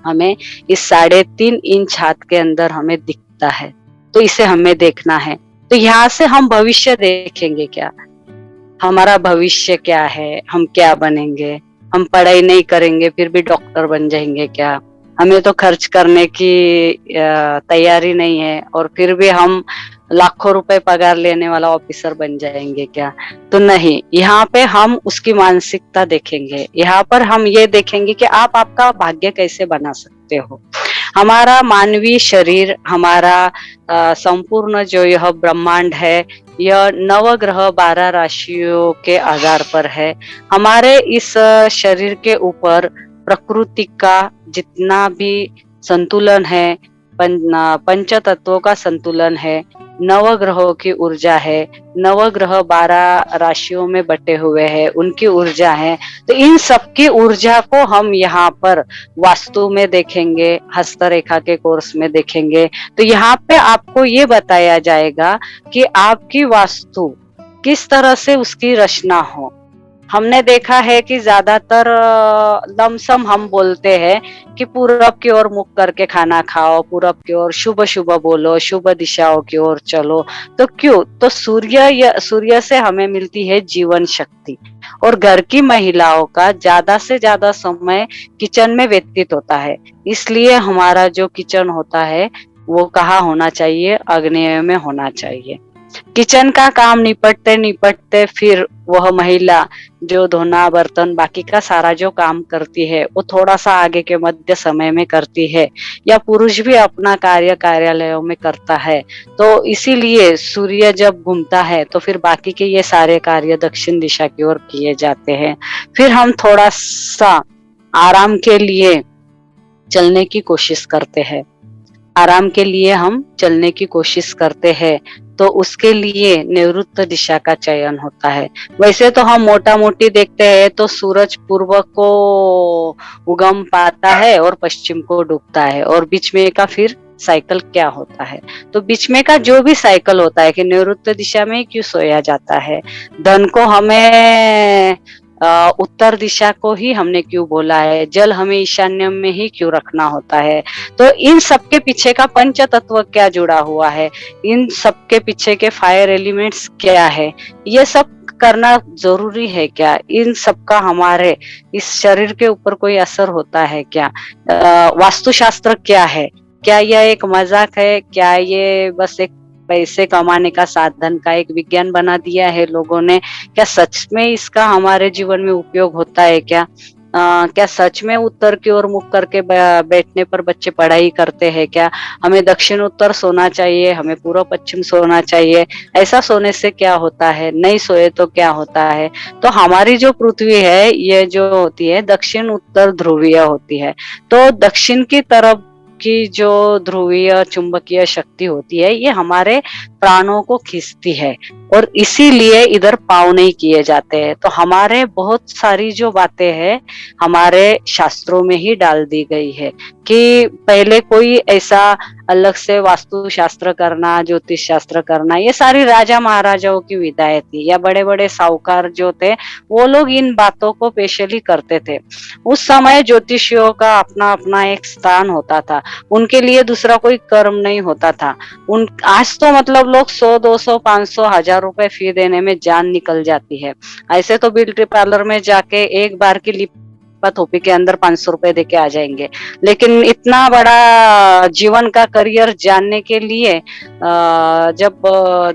हमें इस 3.5 इंच हाथ के अंदर हमें दिखता है। तो इसे हमें देखना है। तो यहाँ से हम भविष्य देखेंगे क्या, हमारा भविष्य क्या है, हम क्या बनेंगे? हम पढ़ाई नहीं करेंगे फिर भी डॉक्टर बन जाएंगे क्या? हमें तो खर्च करने की तैयारी नहीं है और फिर भी हम लाखों रुपए पगार लेने वाला ऑफिसर बन जाएंगे क्या? तो नहीं, यहाँ पे हम उसकी मानसिकता देखेंगे। यहाँ पर हम ये देखेंगे कि आप आपका भाग्य कैसे बना सकते हो। हमारा मानवीय शरीर, हमारा संपूर्ण जो यह ब्रह्मांड है, यह 9 ग्रह 12 राशियों के आधार पर है। हमारे इस शरीर के ऊपर प्रकृति का जितना भी संतुलन है, पंच तत्वों का संतुलन है, 9 ग्रहों की ऊर्जा है, 9 ग्रह 12 राशियों में बटे हुए हैं, उनकी ऊर्जा है। तो इन सबकी ऊर्जा को हम यहाँ पर वास्तु में देखेंगे, हस्तरेखा के कोर्स में देखेंगे। तो यहाँ पे आपको ये बताया जाएगा कि आपकी वास्तु किस तरह से उसकी रचना हो। हमने देखा है कि ज्यादातर लमसम हम बोलते हैं कि पूरब की ओर मुख करके खाना खाओ, पूरब की ओर शुभ शुभ बोलो, शुभ दिशाओं की ओर चलो। तो क्यों? तो सूर्य से हमें मिलती है जीवन शक्ति, और घर की महिलाओं का ज्यादा से ज्यादा समय किचन में व्यतीत होता है। इसलिए हमारा जो किचन होता है वो कहाँ होना चाहिए? आग्नेय में होना चाहिए। किचन का काम निपटते निपटते फिर वह महिला जो धोना बर्तन बाकी का सारा जो काम करती है वो थोड़ा सा आगे के मध्य समय में करती है, या पुरुष भी अपना कार्य कार्यालयों में करता है। तो इसीलिए सूर्य जब घूमता है तो फिर बाकी के ये सारे कार्य दक्षिण दिशा की ओर किए जाते हैं। फिर हम थोड़ा सा आराम के लिए चलने की कोशिश करते हैं, आराम के लिए हम चलने की कोशिश करते हैं, तो उसके लिए निवृत्त दिशा का चयन होता है। वैसे तो हम मोटा मोटी देखते हैं तो सूरज पूर्व को उगम पाता है और पश्चिम को डूबता है, और बीच में का फिर साइकिल क्या होता है? तो बीच में का जो भी साइकिल होता है कि निवृत्त दिशा में क्यों सोया जाता है, धन को हमें उत्तर दिशा को ही हमने क्यों बोला है, जल हमें ईशान्य में ही क्यों रखना होता है। तो इन सबके पीछे का पंच तत्व क्या जुड़ा हुआ है, इन सबके पीछे के फायर एलिमेंट्स क्या है, ये सब करना जरूरी है क्या? इन सबका हमारे इस शरीर के ऊपर कोई असर होता है क्या? वास्तुशास्त्र क्या है? क्या यह एक मजाक है? क्या ये बस एक पैसे कमाने का साधन का एक विज्ञान बना दिया है लोगों ने? क्या सच में इसका हमारे जीवन में उपयोग होता है क्या? क्या सच में उत्तर की ओर मुख करके बैठने पर बच्चे पढ़ाई करते हैं क्या? हमें दक्षिण उत्तर सोना चाहिए, हमें पूर्व पश्चिम सोना चाहिए। ऐसा सोने से क्या होता है? नहीं सोए तो क्या होता है? तो हमारी जो पृथ्वी है ये जो होती है दक्षिण उत्तर ध्रुवीय होती है। तो दक्षिण की तरफ की जो ध्रुवीय चुंबकीय शक्ति होती है ये हमारे प्राणों को खींचती है। और इसीलिए इधर पाँव नहीं किए जाते हैं। तो हमारे बहुत सारी जो बातें हैं हमारे शास्त्रों में ही डाल दी गई है कि पहले कोई ऐसा अलग से वास्तु शास्त्र करना, ज्योतिष शास्त्र करना, ये सारी राजा महाराजाओं की विधाएं थी, या बड़े बड़े साहूकार जो थे वो लोग इन बातों को स्पेशली करते थे। उस समय ज्योतिषियों का अपना अपना एक स्थान होता था, उनके लिए दूसरा कोई कर्म नहीं होता था। आज तो मतलब लोग 100, 200, 500, 1000 रुपए फी देने में जान निकल जाती है। ऐसे तो ब्यूटी पार्लर में जाके एक बार की लिप थोपी के अंदर 500 रुपए देके आ जाएंगे, लेकिन इतना बड़ा जीवन का करियर जानने के लिए जब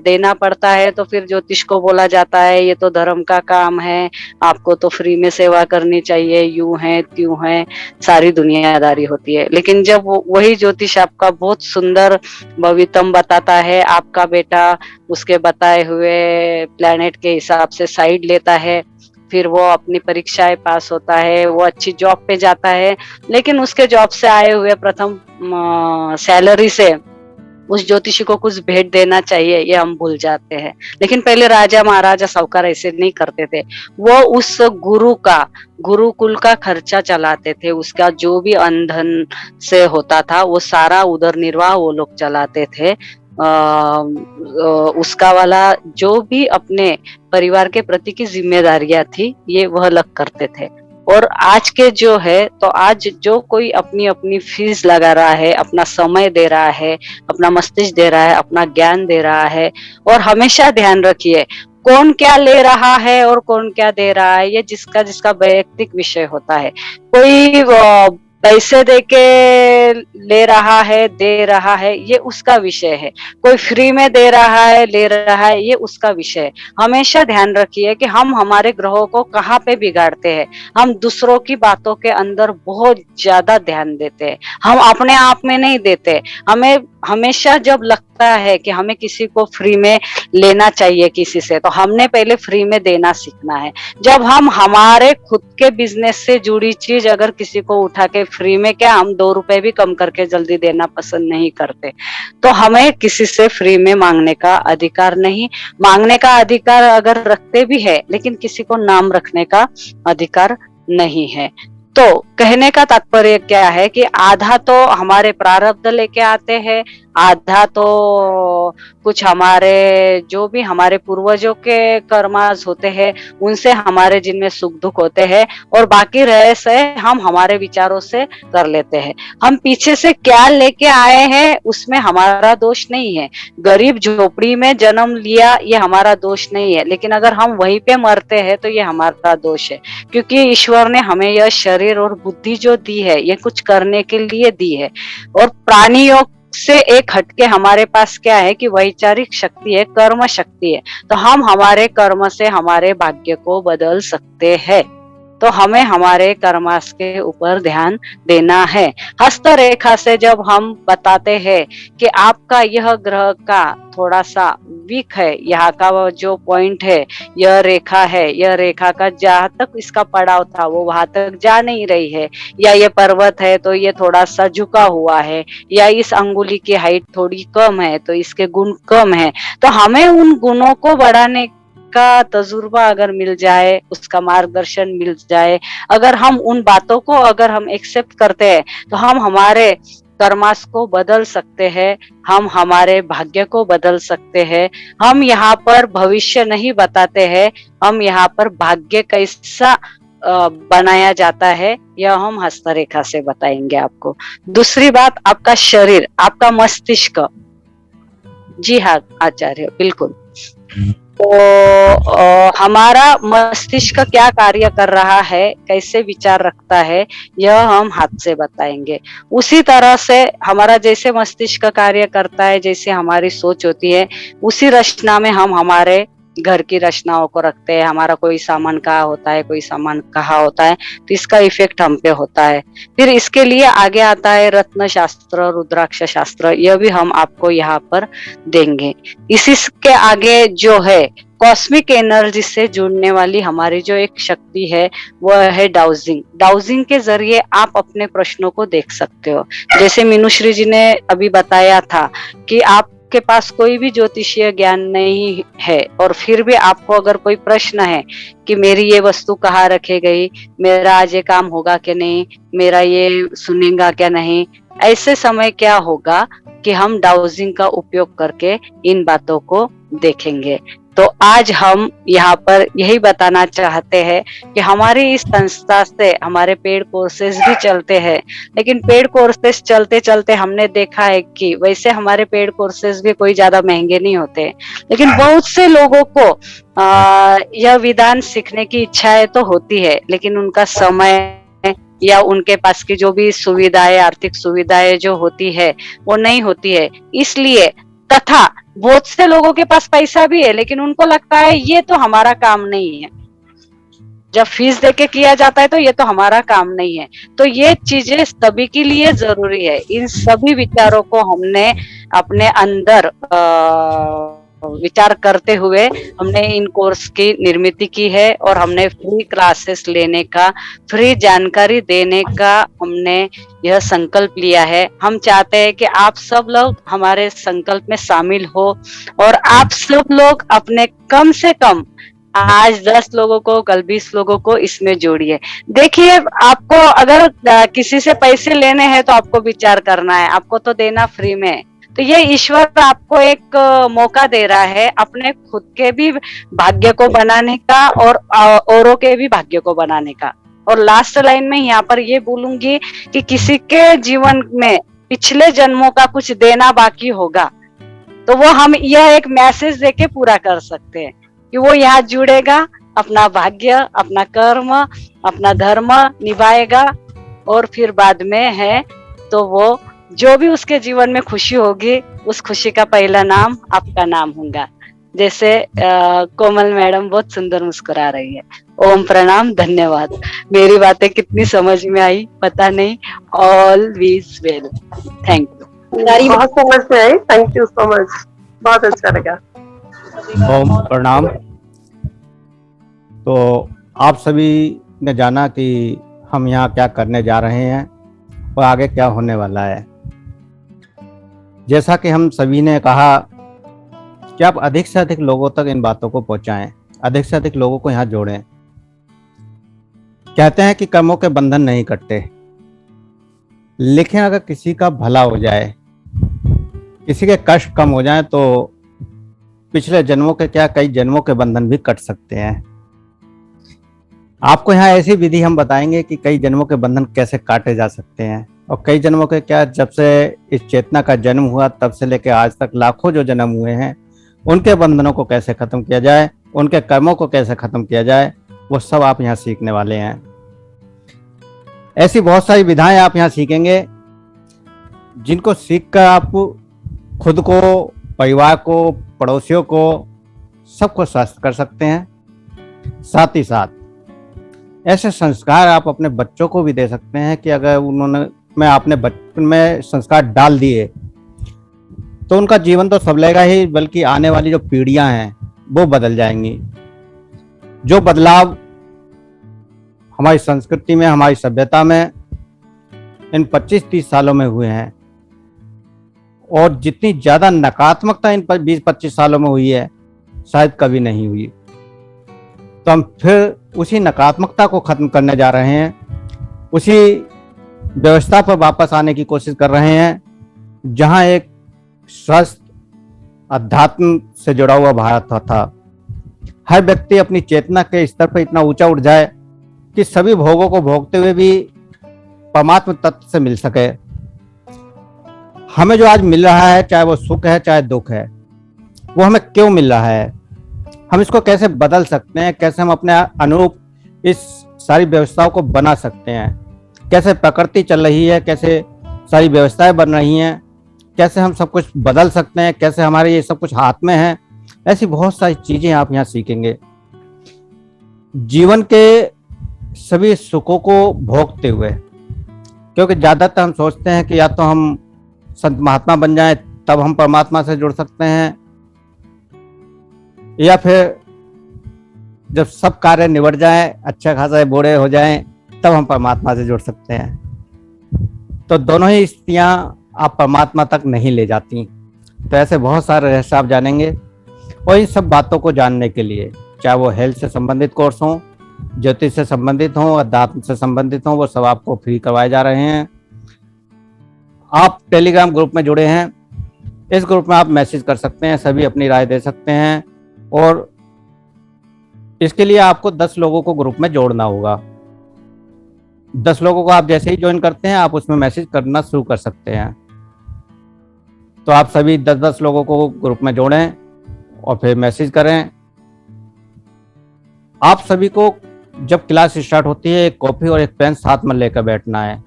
देना पड़ता है तो फिर ज्योतिष को बोला जाता है ये तो धर्म का काम है, आपको तो फ्री में सेवा करनी चाहिए, यूं है त्यों है, सारी दुनियादारी होती है। लेकिन जब वही ज्योतिष आपका बहुत सुंदर भवितम बताता है, आपका बेटा उसके बताए हुए प्लेनेट के हिसाब से साइड लेता है, फिर वो अपनी परीक्षाएं पास होता है, वो अच्छी जॉब पे जाता है, लेकिन उसके जॉब से आए हुए प्रथम सैलरी से उस ज्योतिषी को कुछ भेंट देना चाहिए, ये हम भूल जाते हैं। लेकिन पहले राजा महाराजा साहूकार ऐसे नहीं करते थे, वो उस गुरुकुल का खर्चा चलाते थे, उसका जो भी अंधन से होता था वो सारा उदर निर्वाह वो लोग चलाते थे। उसका वाला जो भी अपने परिवार के प्रति की जिम्मेदारियां थी ये वह अलग करते थे। और आज के जो है, तो आज जो कोई अपनी अपनी फीस लगा रहा है, अपना समय दे रहा है, अपना मस्तिष्क दे रहा है, अपना ज्ञान दे रहा है, और हमेशा ध्यान रखिए कौन क्या ले रहा है और कौन क्या दे रहा है, ये जिसका जिसका वैयक्तिक विषय होता है। कोई पैसे देके ले रहा है, दे रहा है, ये उसका विषय है। कोई फ्री में दे रहा है, ले रहा है, ये उसका विषय है। हमेशा ध्यान रखिए कि हम हमारे ग्रहों को कहाँ पे बिगाड़ते हैं। हम दूसरों की बातों के अंदर बहुत ज्यादा ध्यान देते हैं, हम अपने आप में नहीं देते। हमें हमेशा जब लगता है कि हमें किसी को फ्री में लेना चाहिए किसी से, तो हमने पहले फ्री में देना सीखना है। जब हम हमारे खुद के बिजनेस से जुड़ी चीज अगर किसी को उठा के फ्री में, क्या हम 2 रुपए भी कम करके जल्दी देना पसंद नहीं करते, तो हमें किसी से फ्री में मांगने का अधिकार नहीं। मांगने का अधिकार अगर रखते भी है, लेकिन किसी को नाम रखने का अधिकार नहीं है। तो कहने का तात्पर्य क्या है कि आधा तो हमारे प्रारब्ध लेके आते हैं, आधा तो कुछ हमारे जो भी हमारे पूर्वजों के कर्मास होते हैं उनसे हमारे जिनमें सुख दुख होते हैं, और बाकी रहे से हम हमारे विचारों से कर लेते हैं। हम पीछे से क्या लेके आए हैं उसमें हमारा दोष नहीं है। गरीब झोपड़ी में जन्म लिया ये हमारा दोष नहीं है, लेकिन अगर हम वहीं पे मरते हैं तो ये हमारा दोष है, क्योंकि ईश्वर ने हमें यह शरीर और बुद्धि जो दी है ये कुछ करने के लिए दी है। और प्राणियों से एक हटके हमारे पास क्या है कि वैचारिक शक्ति है, कर्म शक्ति है। तो हम हमारे कर्म से हमारे भाग्य को बदल सकते हैं। तो हमें हमारे कर्मास के ऊपर ध्यान देना है। हस्त रेखा से जब हम बताते हैं कि आपका यह ग्रह का थोड़ा सा वीक है, यहाँ का जो पॉइंट है, यह रेखा है, यह रेखा का जहाँ तक इसका पड़ाव था वो वहां तक जा नहीं रही है, या ये पर्वत है तो ये थोड़ा सा झुका हुआ है, या इस अंगुली की हाइट थोड़ी कम है तो इसके गुण कम है, तो हमें उन गुणों को बढ़ाने का तजुर्बा अगर मिल जाए, उसका मार्गदर्शन मिल जाए, अगर हम उन बातों को अगर हम एक्सेप्ट करते हैं तो हम हमारे कर्मास को बदल सकते हैं, हम हमारे भाग्य को बदल सकते हैं। हम यहाँ पर भविष्य नहीं बताते हैं, हम यहाँ पर भाग्य कैसा बनाया जाता है यह हम हस्तरेखा से बताएंगे आपको। दूसरी बात, आपका शरीर, आपका मस्तिष्क। जी हाँ आचार्य, बिल्कुल। तो हमारा मस्तिष्क क्या कार्य कर रहा है, कैसे विचार रखता है, यह हम हाथ से बताएंगे। उसी तरह से हमारा जैसे मस्तिष्क कार्य करता है, जैसे हमारी सोच होती है, उसी रचना में हम हमारे घर की रचनाओं को रखते हैं। हमारा कोई सामान कहाँ होता है, कोई सामान कहाँ होता है, तो इसका इफेक्ट हम पे होता है। फिर इसके लिए आगे आता है रत्न शास्त्र, रुद्राक्ष शास्त्र, यह भी हम आपको यहाँ पर देंगे। इसी के आगे जो है कॉस्मिक एनर्जी से जुड़ने वाली हमारी जो एक शक्ति है वह है डाउजिंग। डाउजिंग के जरिए आप अपने प्रश्नों को देख सकते हो। जैसे मीनूश्री जी ने अभी बताया था कि आप आपके पास कोई भी ज्योतिषीय ज्ञान नहीं है और फिर भी आपको अगर कोई प्रश्न है कि मेरी ये वस्तु कहाँ रखी गई, मेरा आज ये काम होगा क्या नहीं, मेरा ये सुनेगा क्या नहीं, ऐसे समय क्या होगा कि हम डाउजिंग का उपयोग करके इन बातों को देखेंगे। तो आज हम यहाँ पर यही बताना चाहते हैं कि हमारी इस संस्था से हमारे पेड कोर्सेज भी चलते हैं, लेकिन पेड कोर्सेज चलते चलते हमने देखा है कि वैसे हमारे पेड कोर्सेज भी कोई ज्यादा महंगे नहीं होते, लेकिन बहुत से लोगों को यह विधान सीखने की इच्छाएं तो होती है, लेकिन उनका समय या उनके पास की जो भी सुविधाएं, आर्थिक सुविधाएं जो होती है वो नहीं होती है। इसलिए तथा बहुत से लोगों के पास पैसा भी है, लेकिन उनको लगता है ये तो हमारा काम नहीं है, जब फीस देके किया जाता है तो ये तो हमारा काम नहीं है। तो ये चीजें सभी के लिए जरूरी है। इन सभी विचारों को हमने अपने अंदर विचार करते हुए हमने इन कोर्स की निर्मित की है और हमने फ्री क्लासेस लेने का, फ्री जानकारी देने का हमने यह संकल्प लिया है। हम चाहते हैं कि आप सब लोग हमारे संकल्प में शामिल हो और आप सब लोग अपने कम से कम आज 10 लोगों को, कल 20 लोगों को इसमें जोड़िए। देखिए, आपको अगर किसी से पैसे लेने हैं तो आपको विचार करना है, आपको तो देना फ्री में। तो ये ईश्वर आपको एक मौका दे रहा है अपने खुद के भी भाग्य को बनाने का और औरों के भी भाग्य को बनाने का। और लास्ट लाइन में यहाँ पर ये बोलूंगी कि किसी के जीवन में पिछले जन्मों का कुछ देना बाकी होगा तो वो हम यह एक मैसेज देके पूरा कर सकते हैं कि वो यहाँ जुड़ेगा, अपना भाग्य, अपना कर्म, अपना धर्म निभाएगा और फिर बाद में है तो वो जो भी उसके जीवन में खुशी होगी उस खुशी का पहला नाम आपका नाम होगा। जैसे कोमल मैडम बहुत सुंदर मुस्कुरा रही है। ओम प्रणाम, धन्यवाद। मेरी बातें कितनी समझ में आई पता नहीं। ऑल वीज वेल, थैंक यू। बहुत समझ में आई, थैंक यू सो मच, बहुत अच्छा लगा। ओम प्रणाम। तो आप सभी ने जाना कि हम यहाँ क्या करने जा रहे हैं और आगे क्या होने वाला है। जैसा कि हम सभी ने कहा कि आप अधिक से अधिक लोगों तक इन बातों को पहुंचाएं, अधिक से अधिक लोगों को यहाँ जोड़ें। कहते हैं कि कर्मों के बंधन नहीं कटते, लेकिन अगर किसी का भला हो जाए, किसी के कष्ट कम हो जाए तो पिछले जन्मों के क्या कई जन्मों के बंधन भी कट सकते हैं। आपको यहाँ ऐसी विधि हम बताएंगे कि कई जन्मों के बंधन कैसे काटे जा सकते हैं और कई जन्मों के क्या, जब से इस चेतना का जन्म हुआ तब से लेकर आज तक लाखों जो जन्म हुए हैं उनके बंधनों को कैसे खत्म किया जाए, उनके कर्मों को कैसे खत्म किया जाए, वो सब आप यहाँ सीखने वाले हैं। ऐसी बहुत सारी विधाएं आप यहाँ सीखेंगे जिनको सीखकर आप खुद को, परिवार को, पड़ोसियों को, सबको स्वस्थ कर सकते हैं। साथ ही साथ ऐसे संस्कार आप अपने बच्चों को भी दे सकते हैं कि अगर उन्होंने आपने बचपन में संस्कार डाल दिए तो उनका जीवन तो सबलेगा ही, बल्कि आने वाली जो पीढ़ियां हैं वो बदल जाएंगी। जो बदलाव हमारी संस्कृति में, हमारी सभ्यता में इन 25-30 सालों में हुए हैं और जितनी ज्यादा नकारात्मकता इन 20-25 सालों में हुई है शायद कभी नहीं हुई। तो हम फिर उसी नकारात्मकता को खत्म करने जा रहे हैं, उसी व्यवस्था पर वापस आने की कोशिश कर रहे हैं जहां एक स्वस्थ अध्यात्म से जुड़ा हुआ भारत था। हर व्यक्ति अपनी चेतना के स्तर पर इतना ऊंचा उठ जाए कि सभी भोगों को भोगते हुए भी परमात्म तत्व से मिल सके। हमें जो आज मिल रहा है, चाहे वो सुख है चाहे दुख है, वो हमें क्यों मिल रहा है, हम इसको कैसे बदल सकते हैं, कैसे हम अपने अनुरूप इस सारी व्यवस्थाओं को बना सकते हैं, कैसे प्रकृति चल रही है, कैसे सारी व्यवस्थाएं बन रही हैं, कैसे हम सब कुछ बदल सकते हैं, कैसे हमारे ये सब कुछ हाथ में है। ऐसी बहुत सारी चीजें आप यहाँ सीखेंगे। जीवन के सभी सुखों को भोगते हुए, क्योंकि ज्यादातर हम सोचते हैं कि या तो हम संत महात्मा बन जाएं तब हम परमात्मा से जुड़ सकते हैं, या फिर जब सब कार्य निबट जाए, अच्छा खासा बूढ़े हो जाएं, तब हम परमात्मा से जुड़ सकते हैं। तो दोनों ही स्थितियां आप परमात्मा तक नहीं ले जाती। तो ऐसे बहुत सारे रहस्य आप जानेंगे। और इन सब बातों को जानने के लिए, चाहे वो हेल्थ से संबंधित कोर्स हो, ज्योतिष से संबंधित हो, अध्यात्म से संबंधित हो, वो सब आपको फ्री करवाए जा रहे हैं। आप टेलीग्राम ग्रुप में जुड़े हैं, इस ग्रुप में आप मैसेज कर सकते हैं, सभी अपनी राय दे सकते हैं। और इसके लिए आपको 10 लोगों को ग्रुप में जोड़ना होगा। 10 लोगों को आप जैसे ही ज्वाइन करते हैं, आप उसमें मैसेज करना शुरू कर सकते हैं। तो आप सभी 10-10 लोगों को ग्रुप में जोड़ें और फिर मैसेज करें। आप सभी को जब क्लास स्टार्ट होती है, एक कॉपी और एक पेन साथ में लेकर बैठना है,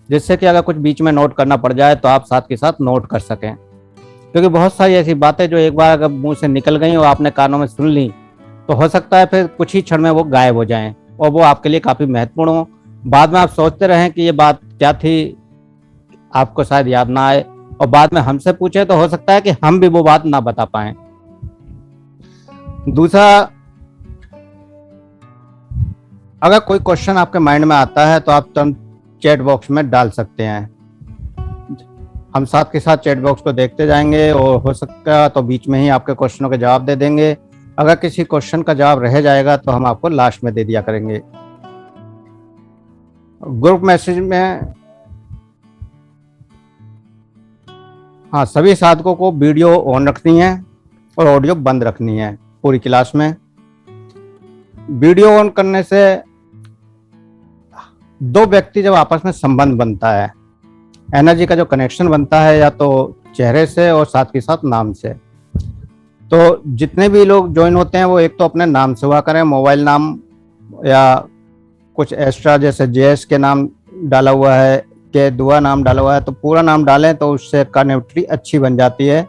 जिससे कि अगर कुछ बीच में नोट करना पड़ जाए तो आप साथ के साथ नोट कर सकें। क्योंकि बहुत सारी ऐसी बातें जो एक बार अगर मुंह से निकल गई और आपने कानों में सुन ली, तो हो सकता है फिर कुछ ही क्षण में वो गायब हो जाएं और वो आपके लिए काफी महत्वपूर्ण हो। बाद में आप सोचते रहें कि ये बात क्या थी, आपको शायद याद ना आए, और बाद में हमसे पूछे तो हो सकता है कि हम भी वो बात ना बता पाए। दूसरा, अगर कोई क्वेश्चन आपके माइंड में आता है तो आप तुरंत चैट बॉक्स में डाल सकते हैं। हम साथ के साथ चैट बॉक्स को देखते जाएंगे और हो सकता तो बीच में ही आपके क्वेश्चनों के जवाब दे देंगे। अगर किसी क्वेश्चन का जवाब रह जाएगा तो हम आपको लास्ट में दे दिया करेंगे। ग्रुप मैसेज में हाँ, सभी साधकों को वीडियो ऑन रखनी है और ऑडियो बंद रखनी है पूरी क्लास में। वीडियो ऑन करने से 2 व्यक्ति जब आपस में संबंध बनता है, एनर्जी का जो कनेक्शन बनता है, या तो चेहरे से और साथ के साथ नाम से, तो जितने भी लोग ज्वाइन होते हैं वो एक तो अपने नाम से हुआ करें, मोबाइल नाम या कुछ एक्स्ट्रा जैसे जेएस के नाम डाला हुआ है, के दुआ नाम डाला हुआ है, तो पूरा नाम डालें तो उससे कनेक्टिविटी अच्छी बन जाती है।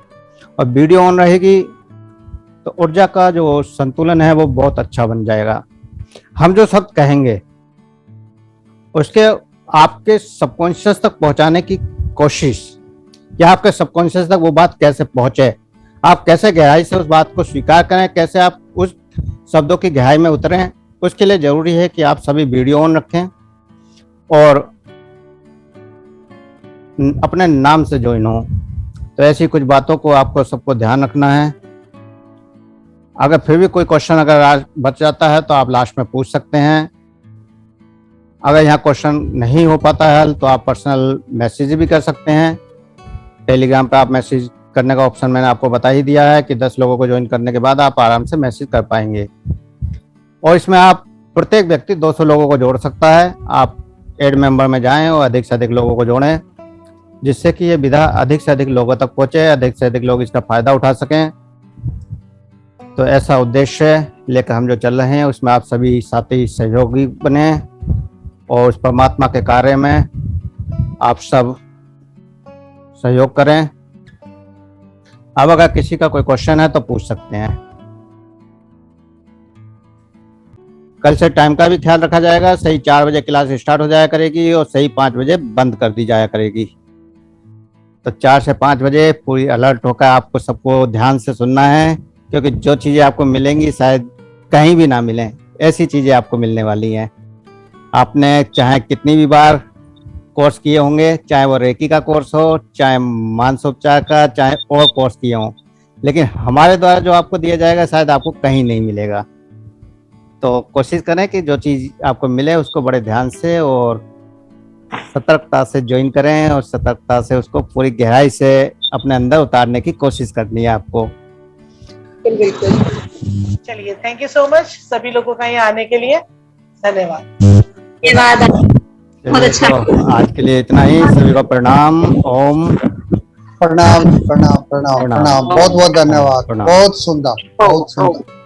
और वीडियो ऑन रहेगी तो ऊर्जा का जो संतुलन है वो बहुत अच्छा बन जाएगा। हम जो शब्द कहेंगे उसके आपके सबकॉन्शियस तक पहुंचाने की कोशिश, या आपके सबकॉन्शियस तक वो बात कैसे पहुंचे, आप कैसे गहराई से उस बात को स्वीकार करें, कैसे आप उस शब्दों की गहराई में उतरें, उसके लिए जरूरी है कि आप सभी वीडियो ऑन रखें और अपने नाम से ज्वाइन हो। तो ऐसी कुछ बातों को आपको सबको ध्यान रखना है। अगर फिर भी कोई क्वेश्चन अगर आज बच जाता है तो आप लास्ट में पूछ सकते हैं। अगर यहाँ क्वेश्चन नहीं हो पाता है हल, तो आप पर्सनल मैसेज भी कर सकते हैं। टेलीग्राम पे आप मैसेज करने का ऑप्शन मैंने आपको बता ही दिया है कि 10 लोगों को ज्वाइन करने के बाद आप आराम से मैसेज कर पाएंगे। और इसमें आप प्रत्येक व्यक्ति 200 लोगों को जोड़ सकता है। आप एड मेंबर में जाएं और अधिक से अधिक लोगों को जोड़ें, जिससे कि ये विधा अधिक से अधिक लोगों तक पहुंचे, अधिक से अधिक लोग इसका फायदा उठा सकें। तो ऐसा उद्देश्य लेकर हम जो चल रहे हैं, उसमें आप सभी साथी सहयोगी बने और उस परमात्मा के कार्य में आप सब सहयोग करें। अब अगर किसी का कोई क्वेश्चन है तो पूछ सकते हैं। कल से टाइम का भी ख्याल रखा जाएगा। सही 4 बजे क्लास स्टार्ट हो जाया करेगी और सही 5 बजे बंद कर दी जाया करेगी। तो 4 से 5 बजे पूरी अलर्ट होकर आपको सबको ध्यान से सुनना है, क्योंकि जो चीज़ें आपको मिलेंगी शायद कहीं भी ना मिलें, ऐसी चीज़ें आपको मिलने वाली हैं। आपने चाहे कितनी भी बार कोर्स किए होंगे, चाहे वो रेकी का कोर्स हो, चाहे मानसोपचार का, चाहे और कोर्स किए हों, लेकिन हमारे द्वारा जो आपको दिया जाएगा शायद आपको कहीं नहीं मिलेगा। तो कोशिश करें कि जो चीज़ आपको मिले उसको बड़े ध्यान से और सतर्कता से ज्वाइन करें और सतर्कता से उसको पूरी गहराई से अपने अंदर उतारने की कोशिश करनी है आपको। चलिए, थैंक यू सो मच सभी लोगों का यहाँ आने के लिए। धन्यवाद। बहुत अच्छा। तो आज के लिए इतना ही। सभी को प्रणाम। ओम। प्रणाम प्रणाम प्रणाम प्रणाम। बहुत बहुत धन्यवाद। बहुत सुंदर, बहुत सुंदर।